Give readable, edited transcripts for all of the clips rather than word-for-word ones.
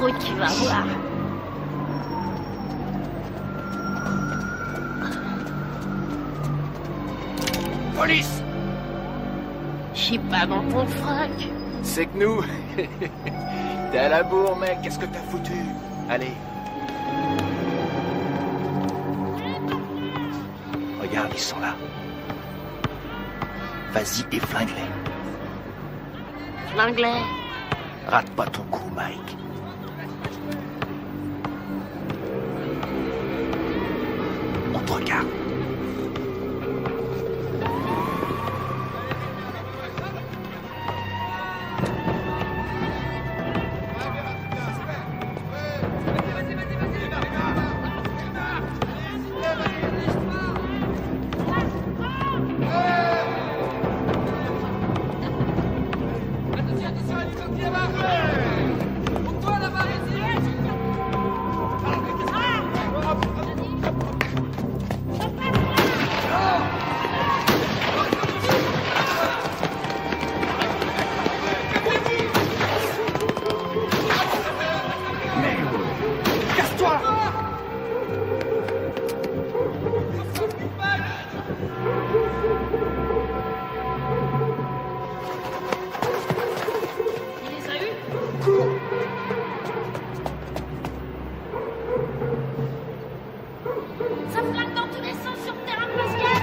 trop, tu vas voir. Police! Je suis pas dans ton froc. C'est que nous. T'es à la bourre, mec. Qu'est-ce que t'as foutu? Allez. Regarde, ils sont là. Vas-y et flingue-les. L'anglais. Rate pas ton coup, Mike. On te regarde. Ça flingue dans tous les sens sur le terrain de basket.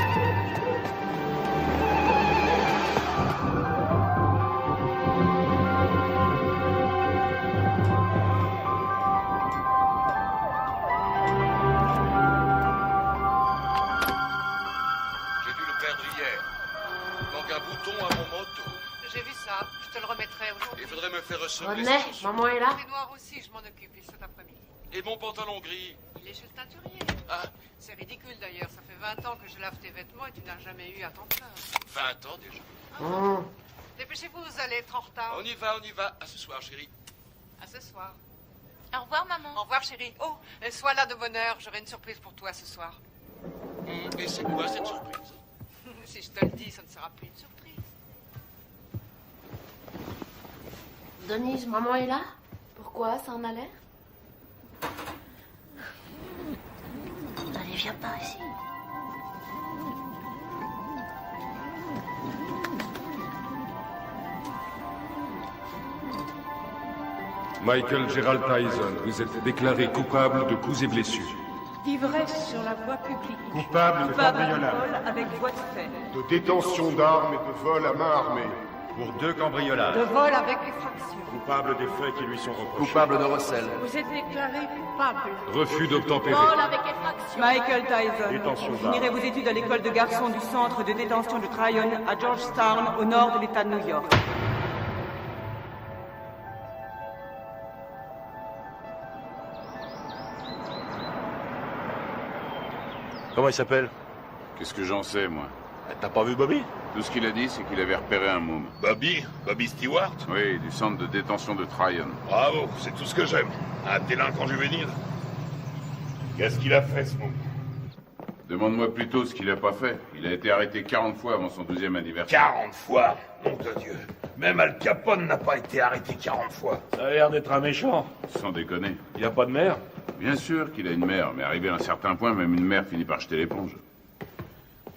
J'ai dû le perdre hier. Il manque un bouton à mon manteau. J'ai vu ça, je te le remettrai aujourd'hui. Il faudrait me faire recevoir. René, maman est là. Les noirs aussi, je m'en occupe, et cet après-midi. Et mon pantalon gris. Il est chez le teinturier. Ah, C'est ridicule d'ailleurs, ça fait 20 ans que je lave tes vêtements et tu n'as jamais eu à t'en plaindre. 20 ans déjà. Dépêchez-vous, vous allez être en retard. On y va, on y va. À ce soir, chérie. À ce soir. Au revoir, maman. Au revoir, chérie. Oh, sois là de bonne heure, j'aurai une surprise pour toi ce soir. Et c'est quoi cette surprise? Si je te le dis, ça ne sera plus une surprise. Denise, maman est là. Pourquoi? Ça en a l'air? Allez, viens par ici. Michael Gerald Tyson, vous êtes déclaré coupable de coups et blessures. D'ivresse sur la voie publique. Coupable de Coupable de cambriolage, vol avec voie de fait. de détention d'armes et de vol à main armée. Pour 2 cambriolages. De vol avec effraction. Coupable des faits qui lui sont reprochés. Coupable de recel. Vous êtes déclaré coupable. Refus d'obtempérer. Vol avec effraction. Michael Tyson, Détention vous finirez vos études à l'école de garçons du centre de détention de Tryon à Georgetown, au nord de l'État de New York. Comment il s'appelle? Qu'est-ce que j'en sais, moi? T'as pas vu Bobby? Tout ce qu'il a dit, c'est qu'il avait repéré un môme. Bobby Stewart? Oui, du centre de détention de Tryon. Bravo, c'est tout ce que j'aime. Un délinquant juvénile. Qu'est-ce qu'il a fait, ce môme? Demande-moi plutôt ce qu'il a pas fait. Il a été arrêté 40 fois avant son 12e anniversaire. 40 fois? Nom de Dieu. Même Al Capone n'a pas été arrêté 40 fois. Ça a l'air d'être un méchant. Sans déconner. Il a pas de mère? Bien sûr qu'il a une mère, mais arrivé à un certain point, même une mère finit par jeter l'éponge.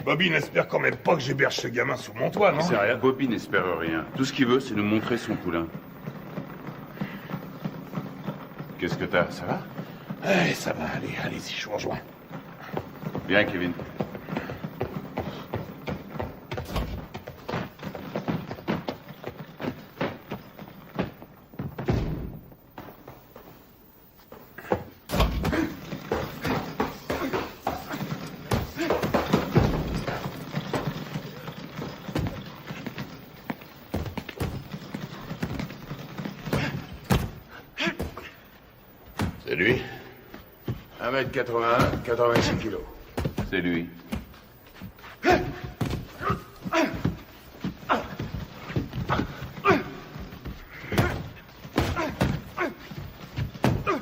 Bobby n'espère quand même pas que j'héberge ce gamin sous mon toit, non? C'est rien. Bobby n'espère rien. Tout ce qu'il veut, c'est nous montrer son poulain. Qu'est-ce que t'as? Ça va? Eh, ça va, allez-y, je vous rejoins. Bien, Kevin. C'est lui? 1m81, 86 kilos. C'est lui.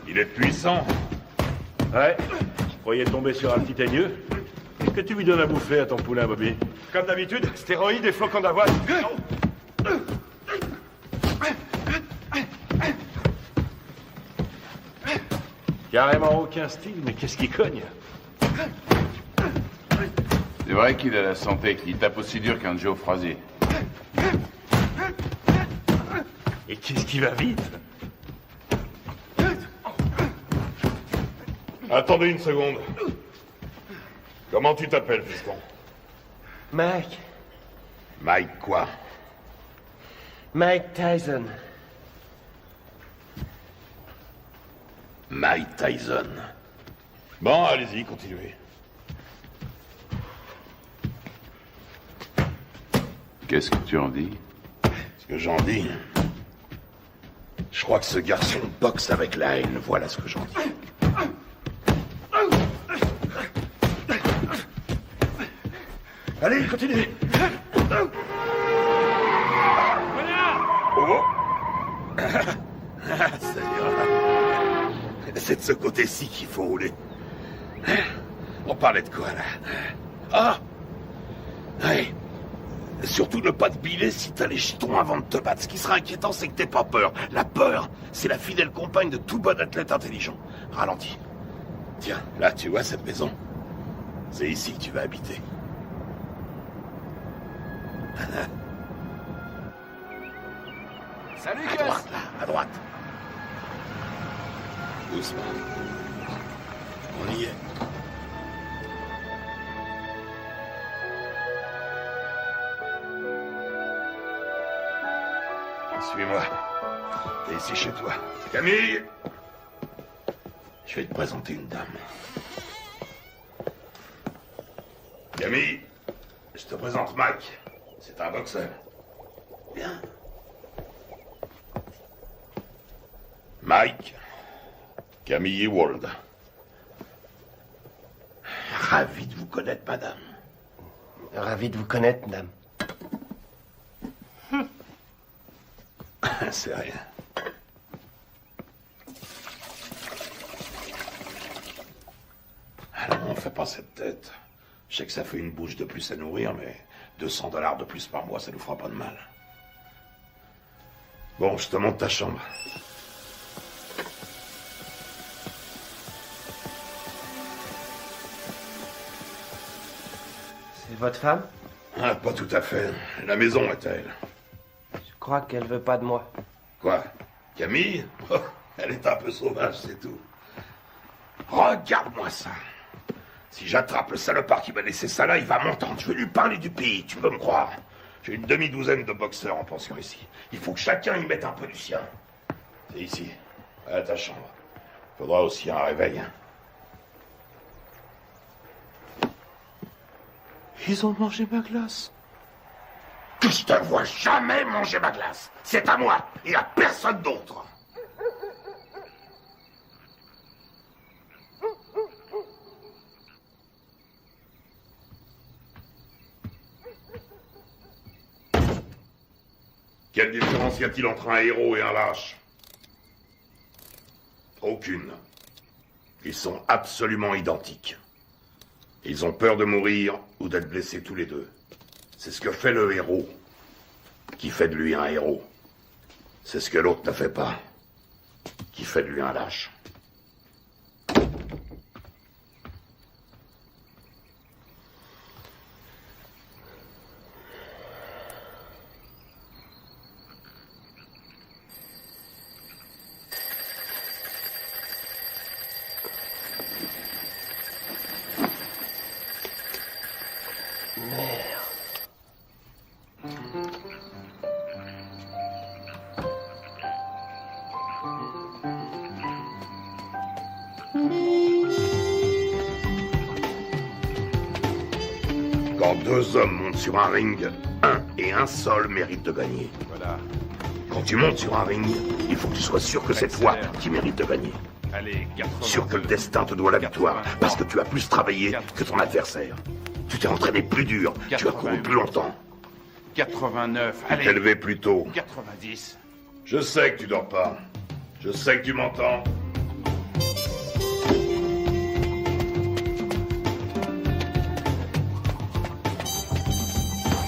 Il est puissant. Ouais. Je croyais tomber sur un petit aigneux. Qu'est-ce que tu lui donnes à bouffer à ton poulain, Bobby? Comme d'habitude, stéroïdes et flocons d'avoine. Carrément aucun style, mais qu'est-ce qui cogne? C'est vrai qu'il a la santé, il tape aussi dur qu'un Joe Frazier. Et qu'est-ce qui va vite? Attendez une seconde. Comment tu t'appelles, fiston? Mike. Mike quoi? Mike Tyson. Mike Tyson. Bon, allez-y, continuez. Qu'est-ce que tu en dis? Ce que j'en dis... Je crois que ce garçon boxe avec la haine, voilà ce que j'en dis. Allez, continuez. Oh. Ça ira. C'est de ce côté-ci qu'il faut rouler. On parlait de quoi, là? Ah! Ouais. Surtout ne pas te biler si t'as les chitons avant de te battre. Ce qui sera inquiétant, c'est que t'aies pas peur. La peur, c'est la fidèle compagne de tout bon athlète intelligent. Ralentis. Tiens, là, tu vois cette maison? C'est ici que tu vas habiter. Salut, à Gus. droite, là, à droite. Doucement. On y est. Suis-moi. T'es ici chez toi. Camille! Je vais te présenter une dame. Camille, je te présente Mike. C'est un boxeur. Bien. Mike, Camille Ewald. Ravi de vous connaître, madame. Ravi de vous connaître, madame. C'est rien. Alors, on fait pas cette tête. Je sais que ça fait une bouche de plus à nourrir, mais $200 de plus par mois, ça nous fera pas de mal. Bon, je te montre ta chambre. C'est votre femme? Ah, pas tout à fait. La maison est à elle. Je crois qu'elle veut pas de moi. Quoi? Camille? Oh, elle est un peu sauvage, c'est tout. Regarde-moi ça. Si j'attrape le salopard qui m'a laissé ça là, il va m'entendre. Je vais lui parler du pays, tu peux me croire. J'ai une demi-douzaine de boxeurs en pension ici. Il faut que chacun y mette un peu du sien. C'est ici, à ta chambre. Faudra aussi un réveil. Hein. Ils ont mangé ma glace. Que je te vois jamais manger ma glace. C'est à moi et à personne d'autre. Quelle différence y a-t-il entre un héros et un lâche? Aucune. Ils sont absolument identiques. Ils ont peur de mourir ou d'être blessés tous les deux. C'est ce que fait le héros qui fait de lui un héros. C'est ce que l'autre ne fait pas, qui fait de lui un lâche. Quand deux hommes montent sur un ring, un et un seul mérite de gagner. Voilà. Quand tu montes sur un ring, il faut que tu sois sûr que cette fois, tu mérites de gagner. Allez, 82. Sûr que le destin te doit la victoire, parce que tu as plus travaillé que ton adversaire. Tu t'es entraîné plus dur, tu as couru plus longtemps. 89, Tu t'es levé plus tôt. 90. Je sais que tu dors pas. Je sais que tu m'entends.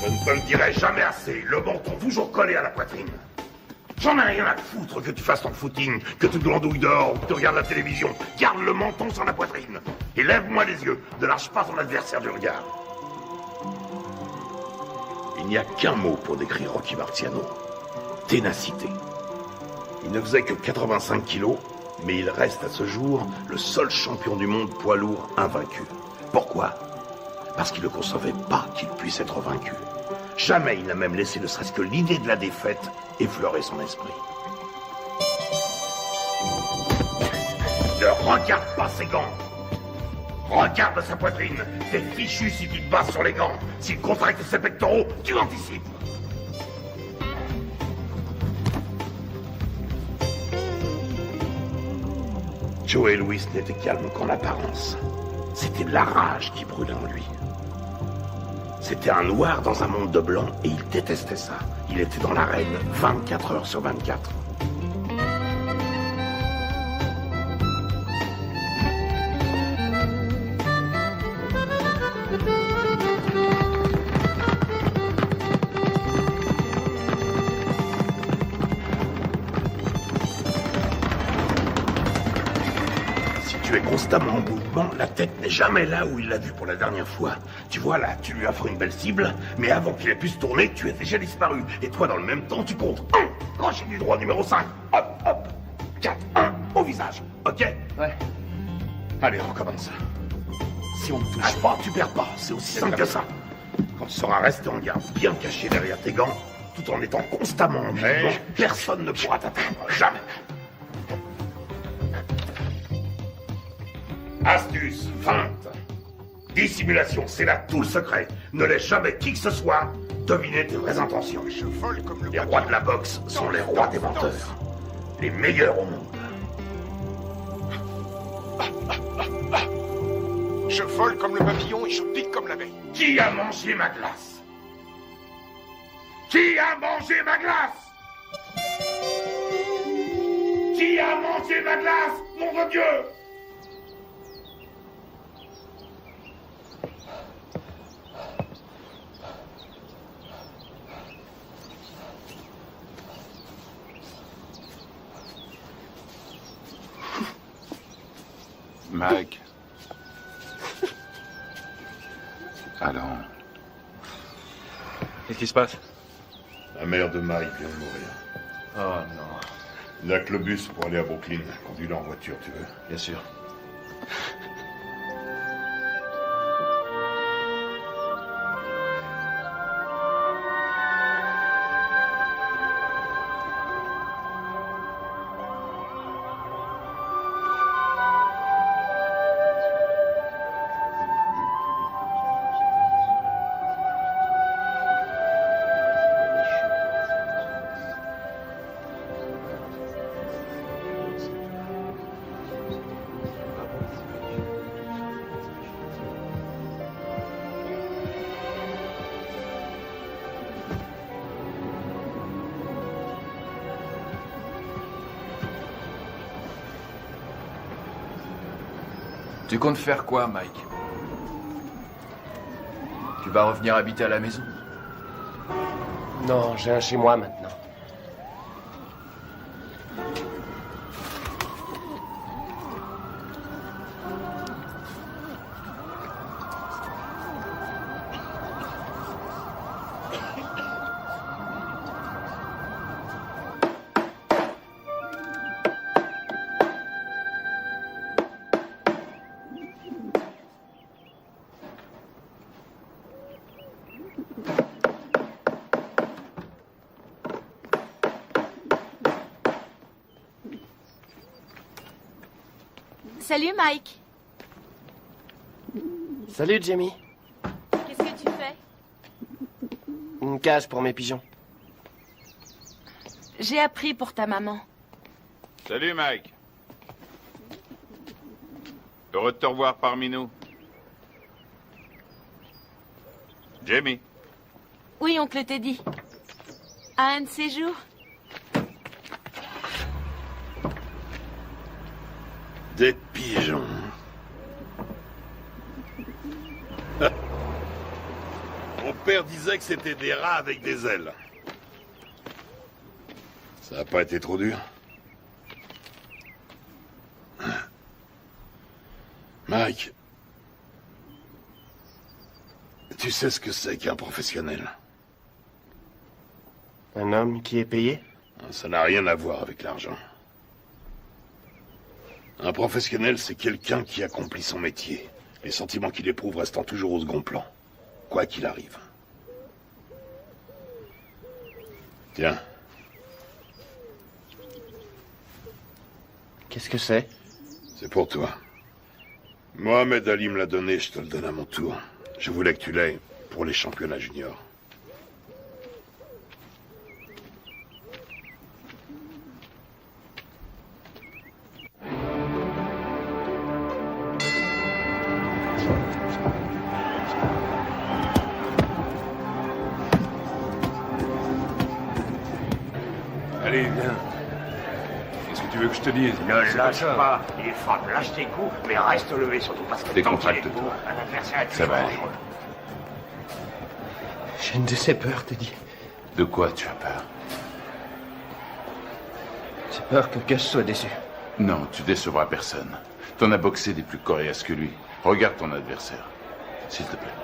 Je ne te le dirai jamais assez. Le menton toujours collé à la poitrine. J'en ai rien à foutre que tu fasses ton footing, que tu glandouilles dehors ou que tu regardes la télévision. Garde le menton sur la poitrine. Et lève-moi les yeux. Ne lâche pas ton adversaire du regard. Il n'y a qu'un mot pour décrire Rocky Marciano. Ténacité. Il ne faisait que 85 kilos, mais il reste à ce jour le seul champion du monde poids lourd invaincu. Pourquoi? Parce qu'il ne concevait pas qu'il puisse être vaincu. Jamais il n'a même laissé ne serait-ce que l'idée de la défaite effleurer son esprit. Ne regarde pas ses gants. Regarde sa poitrine. T'es fichu si tu te bases sur les gants. S'il contracte ses pectoraux, tu anticipes. Joey Louis n'était calme qu'en apparence. C'était de la rage qui brûlait en lui. C'était un noir dans un monde de blanc et il détestait ça. Il était dans l'arène 24 heures sur 24. Constamment en mouvement, la tête n'est jamais là où il l'a vue pour la dernière fois. Tu vois là, tu lui offres une belle cible, mais avant qu'il ait pu se tourner, tu es déjà disparu. Et toi, dans le même temps, tu comptes 1, crochet du droit numéro 5, hop, hop, 4, 1, au visage, ok? Ouais. Allez, on recommence. Si on ne touche pas, tu perds pas, c'est aussi simple que ça. Quand tu sauras rester en garde, bien caché derrière tes gants, tout en étant constamment en mouvement, personne ne pourra t'atteindre, jamais. Astuce, feinte, dissimulation, c'est là tout le secret. Ne laisse jamais qui que ce soit deviner tes vraies intentions. Les rois de la boxe sont les rois des menteurs. Les meilleurs au monde. Je vole comme le papillon et je pique comme l'abeille. Qui a mangé ma glace? Qui a mangé ma glace? Qui a mangé ma glace? Nom de Dieu! Mike. Allons. Qu'est-ce qui se passe? La mère de Mike vient de mourir. Oh non. Il n'y a que le bus pour aller à Brooklyn. Conduis-le en voiture, tu veux? Bien sûr. Tu comptes faire quoi, Mike? Tu vas revenir habiter à la maison? Non, j'ai un chez moi maintenant. Salut Mike. Salut Jamie. Qu'est-ce que tu fais? Une cage pour mes pigeons. J'ai appris pour ta maman. Salut, Mike. Heureux de te revoir parmi nous. Jamie. Oui, oncle Teddy. À un de ces jours. Des pigeons. Mon père disait que c'était des rats avec des ailes. Ça a pas été trop dur? Mike, tu sais ce que c'est qu'un professionnel? Un homme qui est payé? Ça n'a rien à voir avec l'argent. Un professionnel, c'est quelqu'un qui accomplit son métier. Les sentiments qu'il éprouve restant toujours au second plan, quoi qu'il arrive. Tiens. Qu'est-ce que c'est? C'est pour toi. Mohamed Ali me l'a donné, je te le donne à mon tour. Je voulais que tu l'aies pour les championnats juniors. Allez, viens. Qu'est-ce que tu veux que je te dise? Ne lâche pas. Il frappe, lâche tes coups, mais reste levé surtout parce que Décontracte-toi. un adversaire Ça va aller. J'ai une de ces peurs, te dis. De quoi tu as peur? J'ai peur que Gus soit déçu. Non, tu décevras personne. T'en as boxé des plus coriaces que lui. Regarde ton adversaire. S'il te plaît.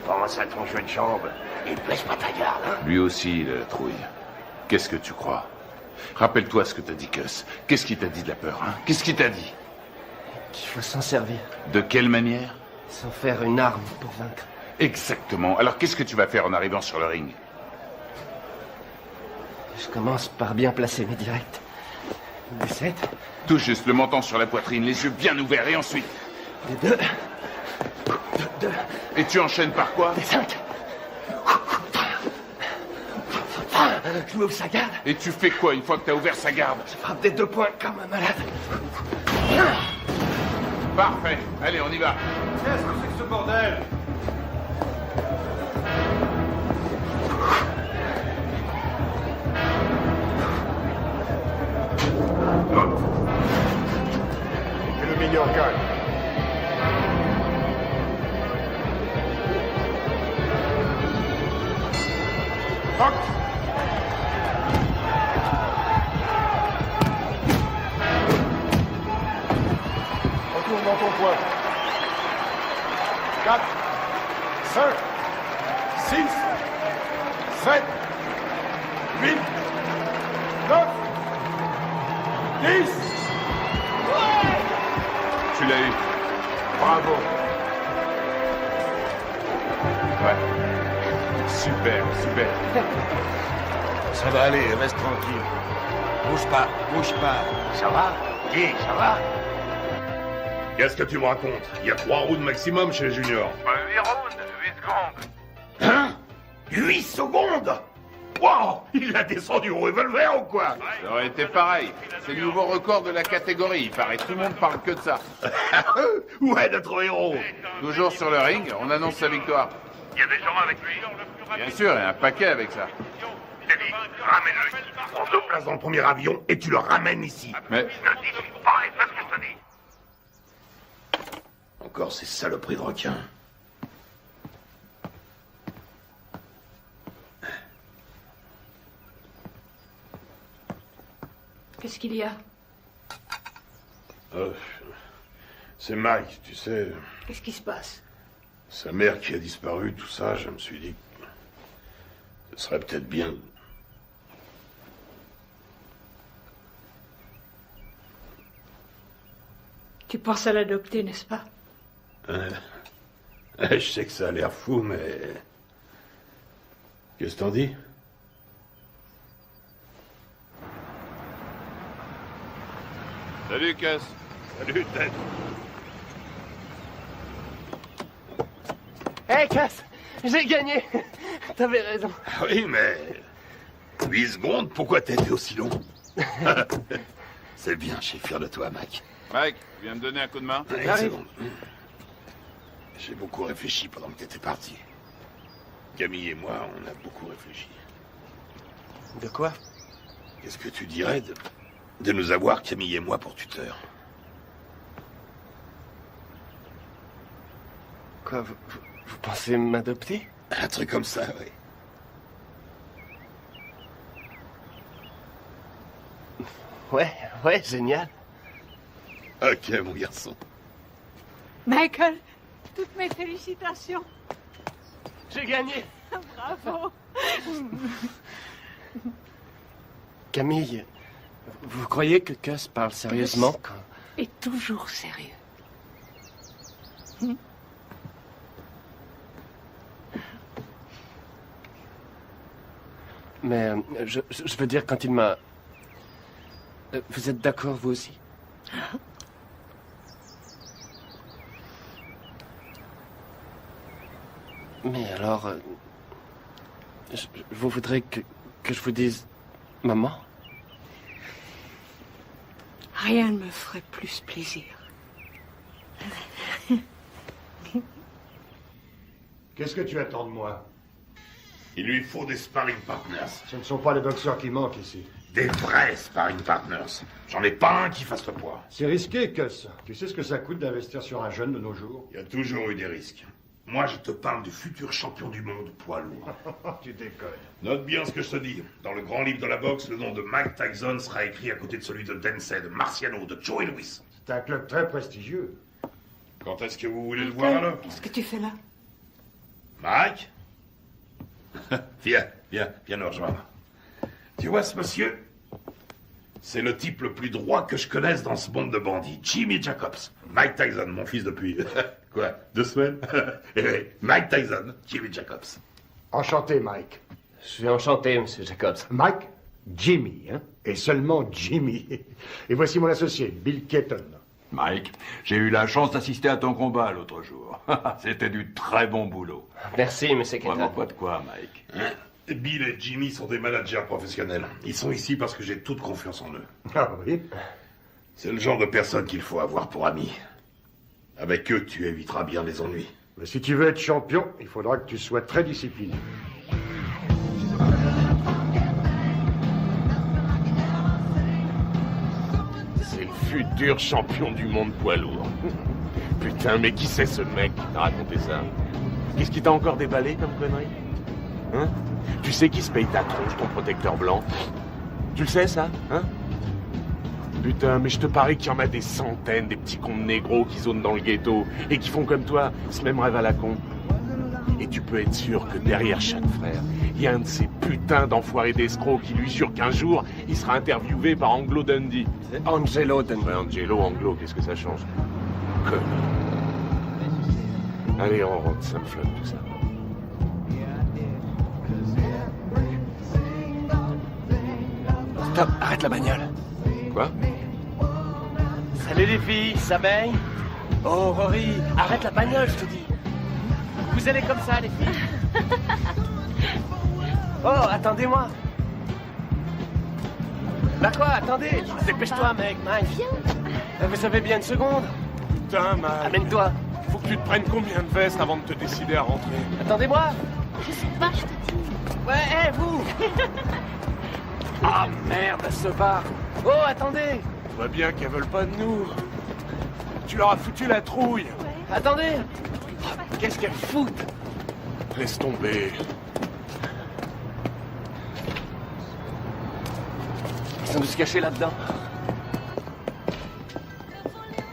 Pense à ton jeu de jambes et baisse pas ta garde. Hein? Lui aussi, il a la trouille. Qu'est-ce que tu crois? Rappelle-toi ce que t'as dit, Gus. Qu'est-ce qu'il t'a dit de la peur, hein? Qu'est-ce qu'il t'a dit? Qu'il faut s'en servir. De quelle manière? Sans faire une arme pour vaincre. Exactement. Alors qu'est-ce que tu vas faire en arrivant sur le ring? Je commence par bien placer mes directs. Des 7. Tout juste, le menton sur la poitrine, les yeux bien ouverts, et ensuite? Des 2. Et tu enchaînes par quoi? Des 5. Je m'ouvre sa garde. Et tu fais quoi une fois que t'as ouvert sa garde? Je frappe des 2 points comme un malade. Parfait. Allez, on y va. Qu'est-ce que c'est que ce bordel? Que le meilleur gagne. Fuck! Retourne dans ton coin. 4, 5, 6, 7, 8, 9, 10. Tu l'as eu. Bravo. Ouais. Super, super. Ça va aller, reste tranquille. Bouge pas, bouge pas. Ça va? Dis, ça va? Qu'est-ce que tu me racontes? Il y a 3 rounds maximum chez les juniors. 8 rounds, 8 secondes. Hein? 8 secondes? Wow! Il l'a descendu au revolver ou quoi? Ça aurait été pareil. C'est le nouveau record de la catégorie. Il paraît tout le monde parle que de ça. Ouais, notre héros. Toujours sur le ring, on annonce sa victoire. Il y a des gens avec lui. Bien sûr, il y a un paquet avec ça. Teddy, ramène-le. Prends 2 places dans le premier avion et tu le ramènes ici. Mais Ne discute pas et fais ce que je te dis. Encore ces saloperies de requins. Qu'est-ce qu'il y a? C'est Mike, tu sais. Qu'est-ce qui se passe? Sa mère qui a disparu, tout ça, je me suis dit que ce serait peut-être bien. Tu penses à l'adopter, n'est-ce pas? Je sais que ça a l'air fou, mais... Qu'est-ce que t'en dis? salut, Cass. Salut, Ted. Hé, Cass! J'ai gagné! T'avais raison. Ah oui, mais... 8 secondes, pourquoi t'as été aussi long? C'est bien, je suis fier de toi, Mike. Mike, tu viens me donner un coup de main? Allez, une seconde. J'ai beaucoup réfléchi pendant que t'étais parti. Camille et moi, on a beaucoup réfléchi. De quoi? Qu'est-ce que tu dirais de nous avoir, Camille et moi, pour tuteurs? Quoi, vous pensez m'adopter? Un truc comme ça, oui. Ouais, génial. Ok, mon garçon. Michael, toutes mes félicitations. J'ai gagné. Bravo. Camille, vous croyez que Gus parle sérieusement quand... Et toujours sérieux. Mais je veux dire, quand il m'a... Vous êtes d'accord, vous aussi? Mais alors... vous voudrez que je vous dise... Maman? Rien ne me ferait plus plaisir. Qu'est-ce que tu attends de moi? Il lui faut des sparring partners. Ce ne sont pas les boxeurs qui manquent ici. Des vrais sparring partners. J'en ai pas un qui fasse le poids. C'est risqué, Gus. Tu sais ce que ça coûte d'investir sur un jeune de nos jours? Il y a toujours eu des risques. Moi, je te parle du futur champion du monde poids lourd. Tu déconnes. Note bien ce que je te dis. Dans le grand livre de la boxe, le nom de Mike Tyson sera écrit à côté de celui de Dempsey, de Marciano, de Joey Louis. C'est un club très prestigieux. Quand est-ce que vous voulez le voir alors? Qu'est-ce que tu fais là? Mike? Viens nous rejoindre. Tu vois ce monsieur? C'est le type le plus droit que je connaisse dans ce monde de bandits. Jimmy Jacobs. Mike Tyson, mon fils depuis... Quoi, 2 semaines? Mike Tyson, Jimmy Jacobs. Enchanté, Mike. Je suis enchanté, monsieur Jacobs. Mike, Jimmy, hein? Et seulement Jimmy. Et voici mon associé, Bill Keaton. Mike, j'ai eu la chance d'assister à ton combat l'autre jour. C'était du très bon boulot. Merci, monsieur Keaton. Vraiment pas de quoi, Mike. Hein? Bill et Jimmy sont des managers professionnels. Ils sont ici parce que j'ai toute confiance en eux. Ah oui? C'est le genre de personne qu'il faut avoir pour amis. Avec eux, tu éviteras bien les ennuis. Mais si tu veux être champion, il faudra que tu sois très discipliné. C'est le futur champion du monde poids lourd. Putain, mais qui c'est ce mec qui t'a raconté ça? Qu'est-ce qui t'a encore déballé comme connerie? Hein? Tu sais qui se paye ta tronche, ton protecteur blanc? Tu le sais, ça? Hein? Putain, mais je te parie qu'il y en a des centaines, des petits cons de négros qui zonent dans le ghetto et qui font comme toi, ce même rêve à la con. Et tu peux être sûr que derrière chaque frère, il y a un de ces putains d'enfoirés d'escrocs qui lui jure qu'un jour, il sera interviewé par Anglo Dundee. Angelo Dundee. Ouais, Angelo, Anglo, qu'est-ce que ça change? Connard. Allez, on rentre, ça me flotte tout ça. Stop, arrête la bagnole. Quoi? Salut les filles, ça baigne? Oh Rory, arrête la bagnole, je te dis. Vous allez comme ça, les filles? Oh, attendez-moi. Bah quoi, attendez. Dépêche-toi, mec, Mike. Viens. Vous avez bien une seconde? Putain, man. Amène-toi. Faut que tu te prennes combien de vestes avant de te décider à rentrer? Attendez-moi. Je sais pas, je te dis. Ouais, vous. Ah merde, elle se barre. Oh, attendez. On voit bien qu'elles veulent pas de nous. Tu leur as foutu la trouille. Ouais. Attendez. Qu'est-ce qu'elles foutent? Laisse tomber. Ils sont de se cacher là-dedans.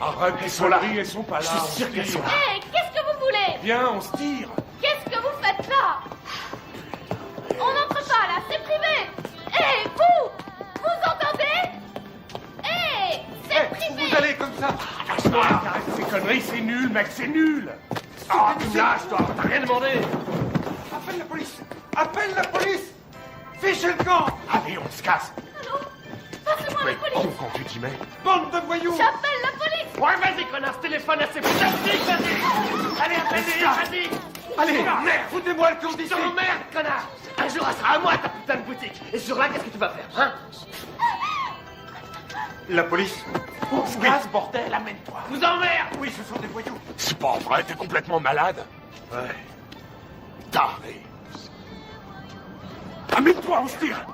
Arrête, elles sont là. Elles sont pas là. Je suis sûr qu'elles sont là. Hé, qu'est-ce que vous voulez? Viens, on se tire. Qu'est-ce que vous faites là? On n'entre pas là, c'est privé. Hé, vous entendez? Hé, c'est privé. Vous allez comme ça. Lâche-moi, arrête ces conneries, c'est nul, mec, c'est nul. Ah, tu me lâches, toi, t'as rien demandé. Appelle la police. Appelle la police. Fichez le camp. Allez, on se casse. Allô? Passe-moi la police. Quand tu dis, mec. Bande de voyous. J'appelle la police. Ouais, vas-y, connard, téléphone à ces putains de flics, vas-y. Allez, appelle-les, vas-y. Allez, merde, foutez-moi le camp d'ici. Merde, connard. Un jour, elle sera à moi, ta putain de boutique. Et ce jour-là, qu'est-ce que tu vas faire, hein? La police. On se casse, bordel, amène-toi. Vous emmerde. Oui, ce sont des voyous. C'est pas vrai, t'es complètement malade. Ouais. Taré. Amène-toi, on se tire.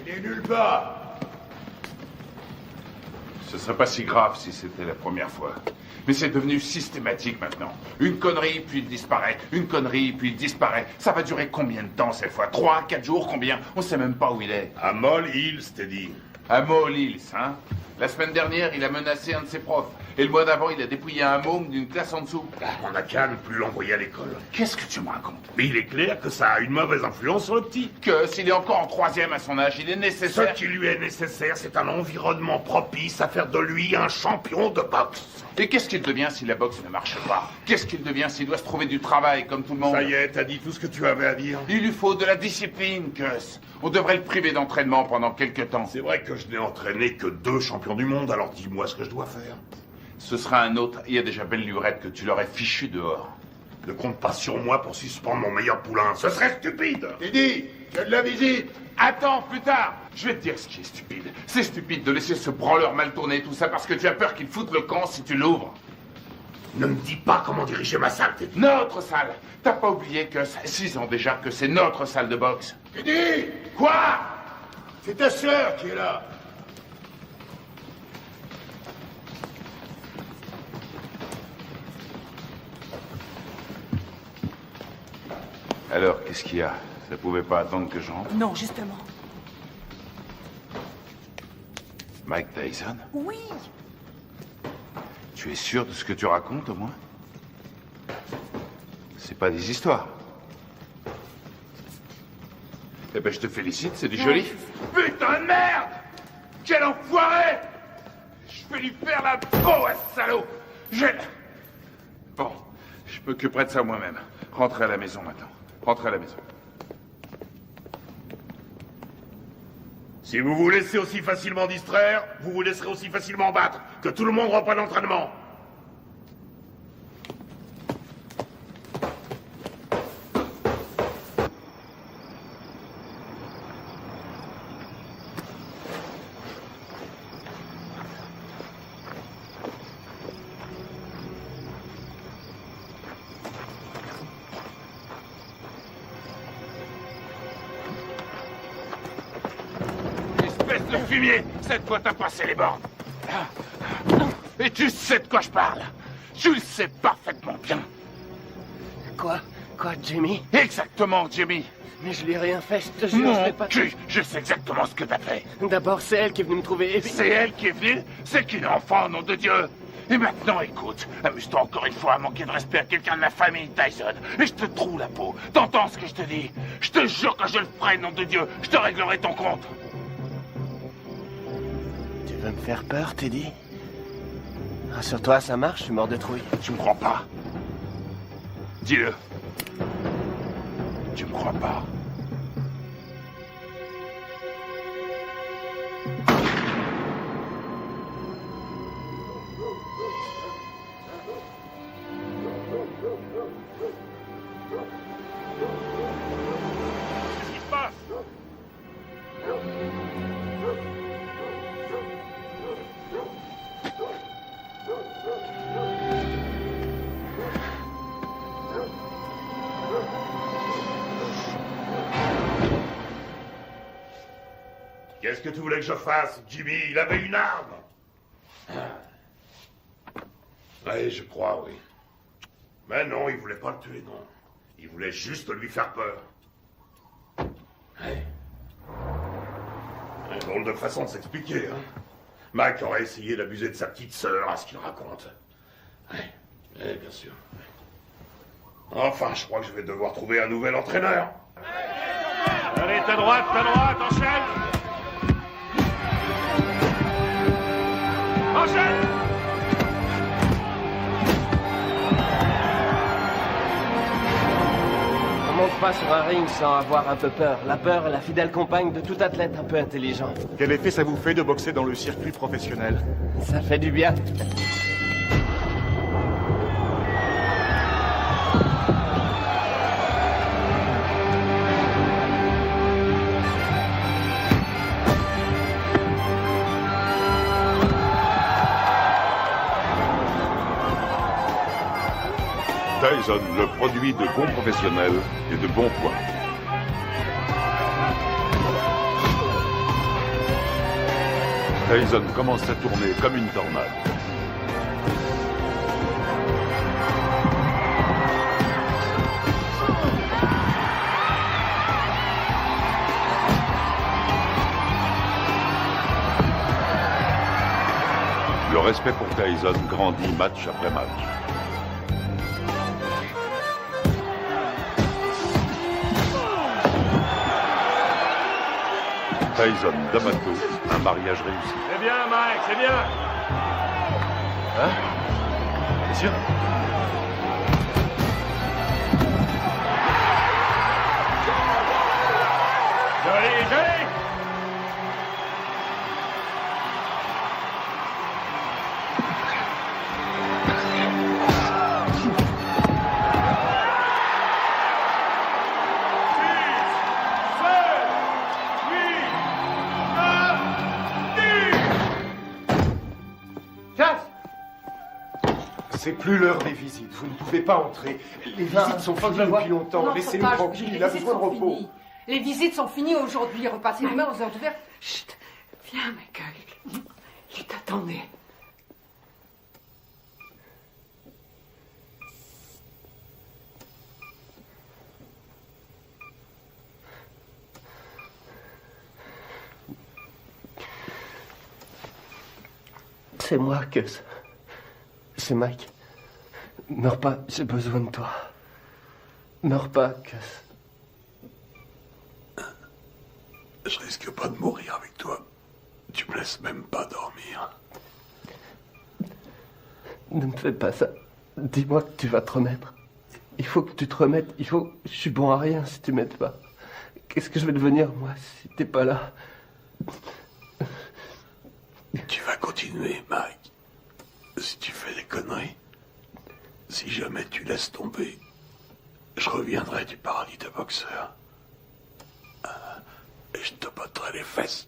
Il est nulle part. Ce serait pas si grave si c'était la première fois. Mais c'est devenu systématique maintenant. Une connerie, puis il disparaît. Une connerie, puis il disparaît. Ça va durer combien de temps cette fois? 3, 4 jours, combien? On sait même pas où il est. À Moll Hills, t'es dit. À Moll Hills, hein? La semaine dernière, il a menacé un de ses profs. Et le mois d'avant, il a dépouillé un môme d'une classe en dessous. On n'a qu'à ne plus l'envoyer à l'école. Qu'est-ce que tu me racontes? Mais il est clair que ça a une mauvaise influence sur le petit. Que s'il est encore en 3e à son âge, il est nécessaire... Ce qui lui est nécessaire, c'est un environnement propice à faire de lui un champion de boxe. Et qu'est-ce qu'il devient si la boxe ne marche pas? Qu'est-ce qu'il devient s'il doit se trouver du travail comme tout le monde? Ça y est, t'as dit tout ce que tu avais à dire. Il lui faut de la discipline, Gus. On devrait le priver d'entraînement pendant quelque temps. C'est vrai que je n'ai entraîné que 2 champions du monde, alors dis-moi ce que je dois faire. Ce sera un autre. Il y a déjà belle lurette que tu l'aurais fichu dehors. Ne compte pas sur moi pour suspendre mon meilleur poulain. Ce serait stupide. Teddy, tu as de la visite. Attends, plus tard. Je vais te dire ce qui est stupide. C'est stupide de laisser ce branleur mal tourner tout ça parce que tu as peur qu'il foute le camp si tu l'ouvres. Ne me dis pas comment diriger ma salle, Teddy. Notre salle. T'as pas oublié que ça fait 6 ans déjà que c'est notre salle de boxe. Teddy! Quoi? C'est ta sœur qui est là. Alors, qu'est-ce qu'il y a? Ça pouvait pas attendre que je rentre? Non, justement. Mike Tyson? Oui. Tu es sûr de ce que tu racontes, au moins? C'est pas des histoires. Eh ben, je te félicite, c'est du joli. Putain de merde! Quel enfoiré! Je vais lui faire la peau à ce salaud! Bon, je m'occuperai de ça moi-même. Rentrez à la maison maintenant. Rentrez à la maison. Si vous vous laissez aussi facilement distraire, vous vous laisserez aussi facilement battre. Que tout le monde reprenne l'entraînement. De fumier, cette fois t'as passé les bornes. Et tu sais de quoi je parle. Tu le sais parfaitement bien. Quoi, Jimmy? Exactement, Jimmy. Mais je lui ai rien fait, je te jure, Mon je l'ai pas... cul, je sais exactement ce que t'as fait. D'abord, c'est elle qui est venue me trouver. Et puis... C'est elle qui est venue? C'est qu'une enfant, nom de Dieu. Et maintenant, écoute, amuse-toi encore une fois à manquer de respect à quelqu'un de la famille Tyson. Et je te troue la peau. T'entends ce que je te dis? Je te jure que je le ferai, nom de Dieu. Je te réglerai ton compte. Tu veux me faire peur, Teddy? Rassure-toi, ça marche, je suis mort de trouille. Tu me crois pas? Dis-le. Tu me crois pas? Qu'est-ce qui se passe? Qu'est-ce que tu voulais que je fasse, Jimmy? Il avait une arme. Oui, je crois, oui. Mais non, il voulait pas le tuer, non. Il voulait juste lui faire peur. Ouais. Une drôle de façon de s'expliquer, hein. Mac aurait essayé d'abuser de sa petite sœur, à ce qu'il raconte. Ouais, bien sûr. Enfin, je crois que je vais devoir trouver un nouvel entraîneur. Allez, ta droite, enchaîne! Enchaîne! On monte pas sur un ring sans avoir un peu peur. La peur est la fidèle compagne de tout athlète un peu intelligent. Quel effet ça vous fait de boxer dans le circuit professionnel? Ça fait du bien. Tyson, le produit de bons professionnels et de bons points. Tyson commence à tourner comme une tornade. Le respect pour Tyson grandit match après match. Tyson, D'Amato, un mariage réussi. C'est bien, Mike, c'est bien. Hein? T'es sûr? Joli, joli. C'est plus l'heure des visites. Vous ne pouvez pas entrer. Les visites sont finies depuis longtemps. Laissez-nous tranquilles. Il a besoin de repos. Les visites sont finies aujourd'hui. Repassez demain aux heures d'ouverture. Chut. Viens, Michael. Il t'attendait. C'est moi, Gus. C'est Mike. Meurs pas, j'ai besoin de toi. Meurs pas, Gus. Je risque pas de mourir avec toi. Tu me laisses même pas dormir. Ne me fais pas ça. Dis-moi que tu vas te remettre. Il faut que tu te remettes. Je suis bon à rien si tu m'aides pas. Qu'est-ce que je vais devenir, moi, si t'es pas là? Tu vas continuer, Mike. Si tu fais des conneries, si jamais tu laisses tomber, je reviendrai du paradis de boxeur. Et je te botterai les fesses.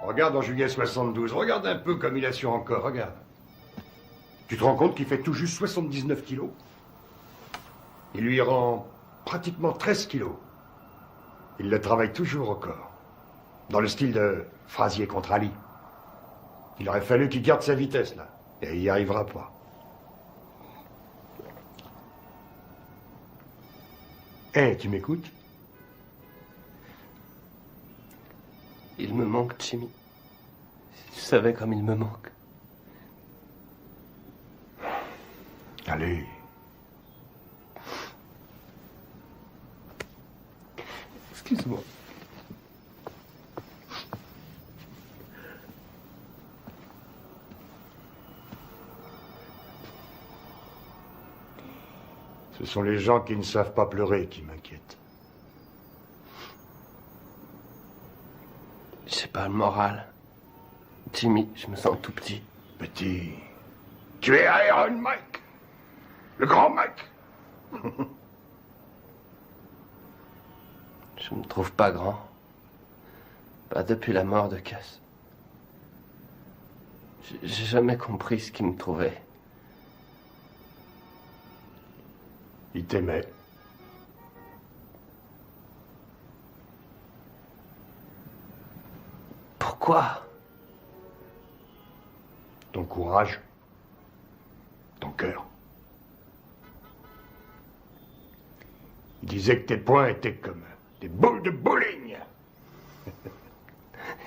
Regarde en juillet 72, regarde un peu comme il a su encore, regarde. Tu te rends compte qu'il fait tout juste 79 kilos? Il lui rend pratiquement 13 kilos. Il le travaille toujours au corps. Dans le style de Frazier contre Ali. Il aurait fallu qu'il garde sa vitesse, là. Et il n'y arrivera pas. Hé, tu m'écoutes? Il me manque, Jimmy. Si tu savais comme il me manque. Allez. Excuse-moi. Ce sont les gens qui ne savent pas pleurer qui m'inquiètent. J'ai pas le moral. Jimmy, je me sens tout petit. Petit. Tu es Iron Mike. Le grand Mike. Je me trouve pas grand. Pas depuis la mort de Cass. J'ai jamais compris ce qui me trouvait. Il t'aimait. Quoi? Ton courage. Ton cœur. Il disait que tes poings étaient comme des boules de bowling.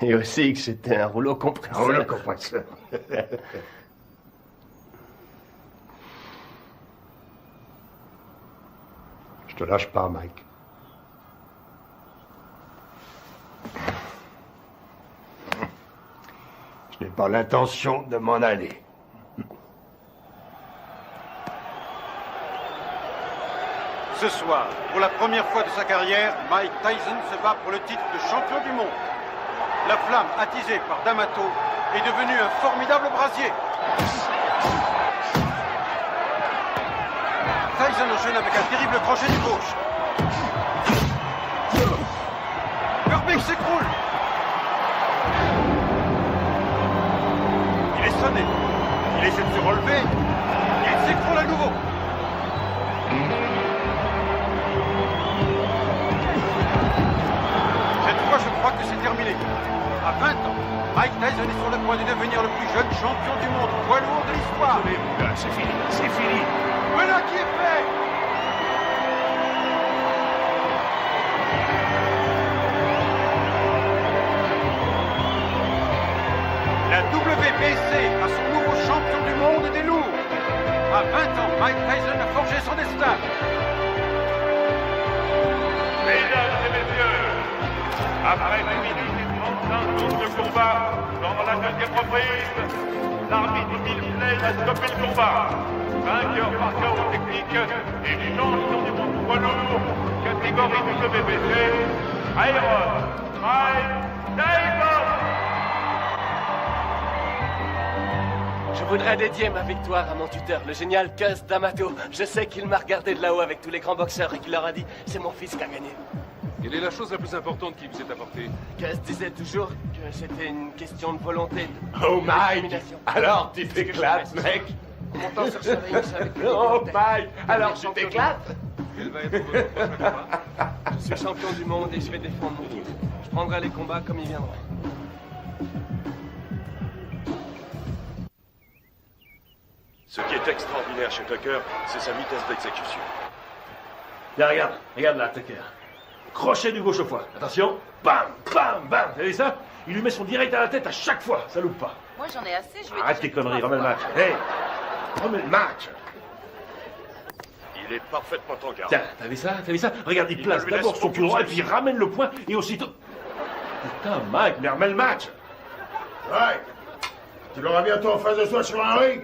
Et aussi que j'étais un rouleau compresseur. Un rouleau compresseur. Je te lâche pas, Mike. Je n'ai pas l'intention de m'en aller. Ce soir, pour la première fois de sa carrière, Mike Tyson se bat pour le titre de champion du monde. La flamme attisée par D'Amato est devenue un formidable brasier. Tyson enchaîne avec un terrible crochet du gauche. Herbig s'écroule. Il est sonné. Il essaie de se relever. Il s'écroule à nouveau. Cette fois, je crois que c'est terminé. À 20 ans, Mike Tyson est sur le point de devenir le plus jeune champion du monde poids lourd de l'histoire. C'est fini, c'est fini. Voilà qui est fait. La WBC a son nouveau champion du monde des lourds. À 20 ans, Mike Tyson a forgé son destin. Mesdames et messieurs, après 1 minute et 35 secondes de combat, dans la deuxième reprise, l'arbitre Bill Slade a stoppé le combat. Vainqueur par chaos technique et champion du monde poids lourd, catégorie WBC, Iron Mike Tyson. Je voudrais dédier ma victoire à mon tuteur, le génial Cus D'Amato. Je sais qu'il m'a regardé de là-haut avec tous les grands boxeurs et qu'il leur a dit « C'est mon fils qui a gagné ». Quelle est la chose la plus importante qui vous est apportée? Cus disait toujours que c'était une question de volonté. Oh Mike, alors tu t'éclates, mec. Comment t'en chercherais ça avec Oh Mike, alors tu t'éclates. Quel va être votre prochain combat? Je suis champion du monde et je vais défendre mon titre. Je prendrai les combats comme ils viendront. Ce qui est extraordinaire chez Tucker, c'est sa vitesse d'exécution. Là, regarde là, Tucker. Crochet du gauche au foie. Attention. Bam, bam, bam. Vous avez ça? Il lui met son direct à la tête à chaque fois. Ça loupe pas. Moi, j'en ai assez. Je vais Arrête tes conneries, remets le match. Hey, remets le match. Il est parfaitement en garde. Tiens, t'as vu ça? T'as vu ça? Regarde, il place ne lui laisse d'abord son pied aucune droit et puis il ramène le poing et aussitôt... Putain, Mike, mais remets le match. Ouais. Tu l'auras bientôt en face de soi sur un ring.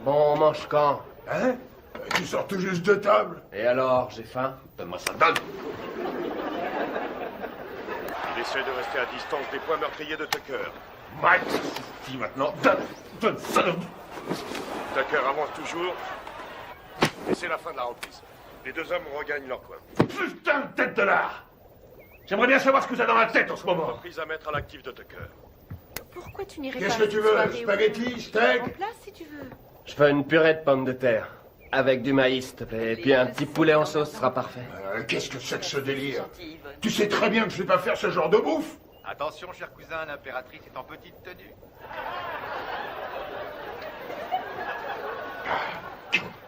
Bon, on mange quand? Hein? Tu sors tout juste de table. Et alors, j'ai faim? Donne-moi ça, donne. Il essaie de rester à distance des points meurtriers de Tucker. Mike, dis maintenant, donne ça. Tucker avance toujours. Et c'est la fin de la reprise. Les deux hommes regagnent leur coin. Putain de tête de l'art. J'aimerais bien savoir ce que t'as dans la tête en ce moment. Reprise à mettre à l'actif de Tucker. Pourquoi tu n'irais pas Qu'est-ce à que cette tu veux? soirée Spaghetti, où- steak? En place, si tu veux. Je veux une purée de pommes de terre. Avec du maïs, s'il te plaît. Et puis un petit poulet en sauce sera parfait. Qu'est-ce que c'est que ce délire? Tu sais très bien que je ne vais pas faire ce genre de bouffe. Attention, cher cousin, l'impératrice est en petite tenue.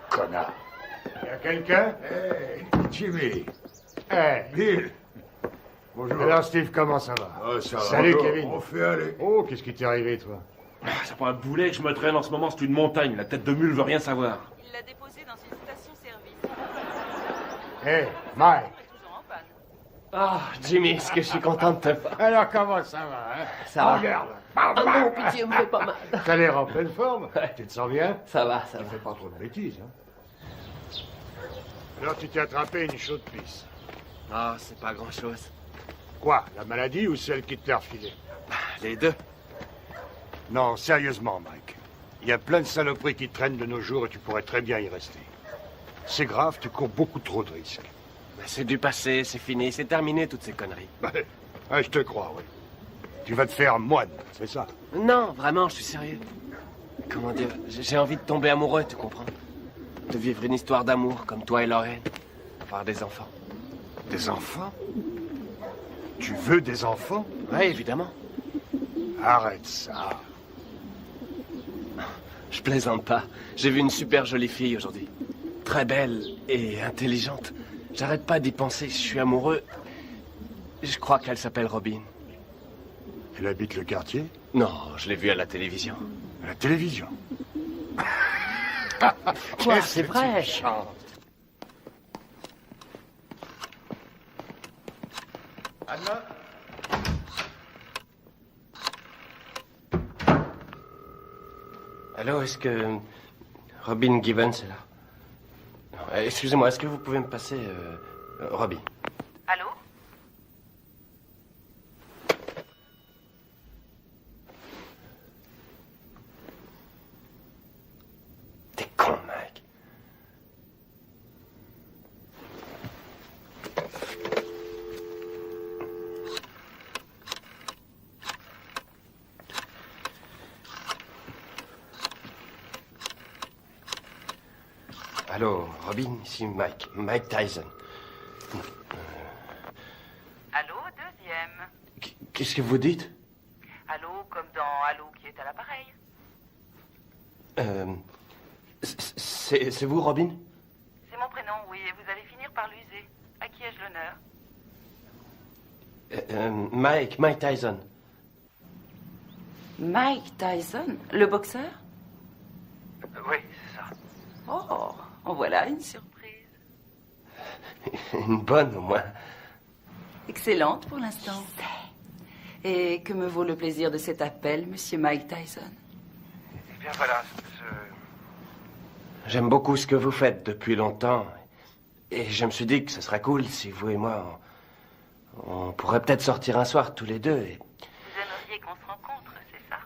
Connard. Y a quelqu'un? Hey, Jimmy. Hey, Bill. Bonjour. Alors, Steve, comment ça va? Oh, ça va. Salut, Bonjour. Kevin. On fait aller. Oh, qu'est-ce qui t'est arrivé, toi? Ça prend un boulet que je me traîne en ce moment, c'est une montagne. La tête de mule veut rien savoir. Il l'a déposé dans une station-service. Hey, Mike. Ah, Jimmy, est-ce que je suis content de te voir? Alors, comment ça va, hein? Ça va. Regarde. Ah non, pitié, me fais pas mal. T'as l'air en pleine forme. Tu te sens bien? Ça va, ça Tu va. fais pas trop de bêtises, hein? Alors, tu t'es attrapé une chaude pisse. Ah, c'est pas grand-chose. Quoi? La maladie ou celle qui te l'a refilée? Les deux. Non, sérieusement, Mike. Il y a plein de saloperies qui traînent de nos jours et tu pourrais très bien y rester. C'est grave, tu cours beaucoup trop de risques. Mais c'est du passé, c'est fini, c'est terminé toutes ces conneries. Ah, je te crois, oui. Tu vas te faire moine, c'est ça? Non, vraiment, je suis sérieux. Comment dire, j'ai envie de tomber amoureux, tu comprends? De vivre une histoire d'amour comme toi et Lorraine. Avoir des enfants. Des enfants? Tu veux des enfants? Oui, évidemment. Arrête ça. Je plaisante pas. J'ai vu une super jolie fille aujourd'hui. Très belle et intelligente. J'arrête pas d'y penser, je suis amoureux. Je crois qu'elle s'appelle Robin. Elle habite le quartier? Non, je l'ai vue à la télévision. À la télévision? Quoi, c'est vrai. Anna? Allô, est-ce que Robin Gibbons est là? Non, excusez-moi, est-ce que vous pouvez me passer Robin? Allô? T'es con, Mike. Allô, Robin, ici Mike Tyson. Allô, deuxième. Qu'est-ce que vous dites? Allô, comme dans Allô qui est à l'appareil. C'est vous, Robin? C'est mon prénom, oui, et vous allez finir par l'user. À qui ai-je l'honneur? Mike Tyson. Mike Tyson, le boxeur? Oui, c'est ça. Oh, en voilà une surprise. Une bonne, au moins. Excellente pour l'instant. Et que me vaut le plaisir de cet appel, monsieur Mike Tyson? Eh bien, voilà, J'aime beaucoup ce que vous faites depuis longtemps. Et je me suis dit que ce serait cool si vous et moi, on pourrait peut-être sortir un soir tous les deux. Et... Vous aimeriez qu'on se rencontre, c'est ça?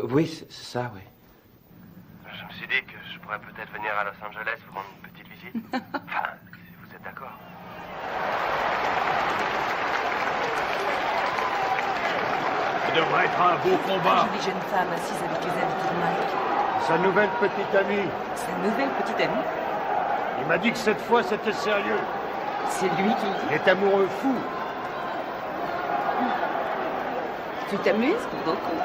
Oui, c'est ça, oui. Je me suis dit que je pourrais peut-être venir à Los Angeles vous rendre une petite visite. Enfin, si vous êtes d'accord. Ça devrait être un beau combat. Une jolie jeune femme assise avec les habits de Mike. Sa nouvelle petite amie. Sa nouvelle petite amie? Il m'a dit que cette fois c'était sérieux. C'est lui qui le dit? Il est amoureux fou. Tu t'amuses beaucoup.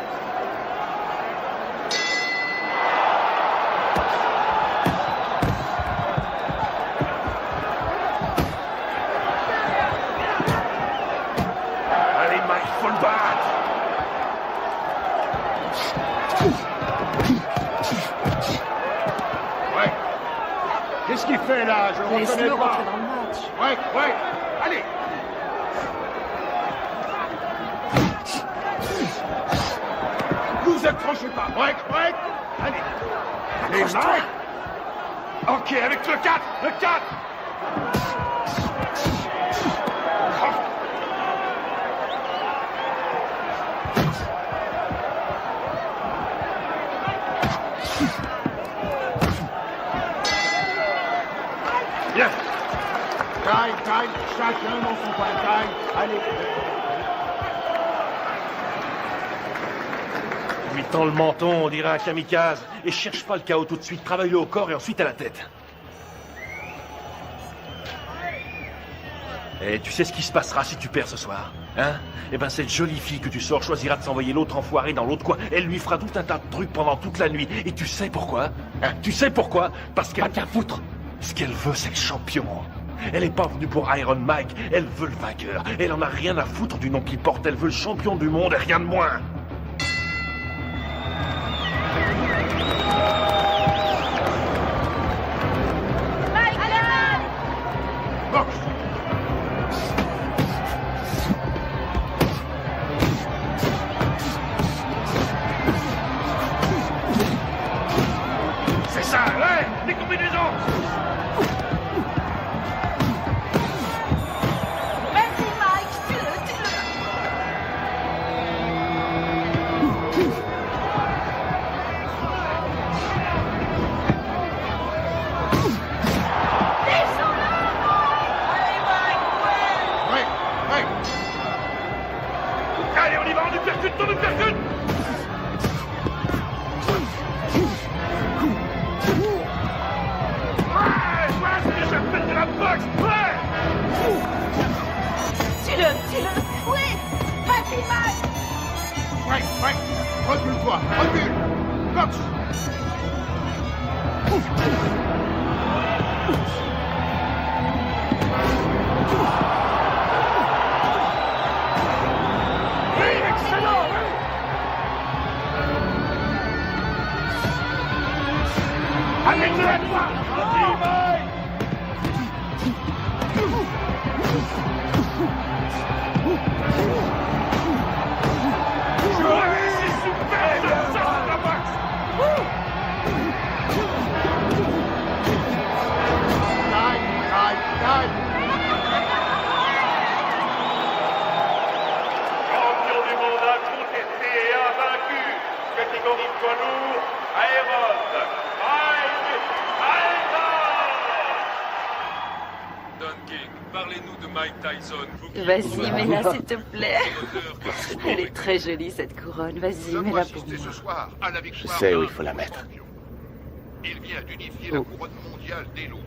Allez, Mike, faut le battre. Ouais. Qu'est-ce qu'il fait là? Je le Laisse-le reconnais pas. rentrer dans le match. Ouais. Allez. Vous accrochez pas. Ouais. Allez. Allez, Mike. Ok, avec le 4. Le 4. Bien. Taille. Chacun dans son coin. Taille. Allez. Lui tend le menton, on dirait un kamikaze. Et cherche pas le chaos tout de suite. Travaille-le au corps et ensuite à la tête. Et tu sais ce qui se passera si tu perds ce soir, hein? Eh ben, cette jolie fille que tu sors choisira de s'envoyer l'autre enfoiré dans l'autre coin. Elle lui fera tout un tas de trucs pendant toute la nuit. Et tu sais pourquoi? Hein? Tu sais pourquoi? Parce qu'elle a qu'à foutre. Ce qu'elle veut, c'est le champion. Elle est pas venue pour Iron Mike. Elle veut le vainqueur. Elle en a rien à foutre du nom qu'il porte. Elle veut le champion du monde et rien de moins. C'est ça, ouais, les combinaisons. Vas-y, Mike, tue-le. Allez, on y va, on uppercut, on uppercut. Ouais, c'est ce que j'appelle de la boxe, ouais. Tue-le. Oui, vas-y, Mike. Mike, recule-toi, recule. Cox. Champion du monde incontesté et invaincu, catégorie poids lourd, Aéron, Mike Tyson. Don King, parlez-nous de Mike Tyson. Vas-y, mets-la, s'il te plaît. Elle est très jolie, cette couronne. Vas-y, mets-la pour moi. Ce soir à la Je victoire sais où d'un il faut la mettre. champion. Il vient d'unifier la couronne mondiale des loups.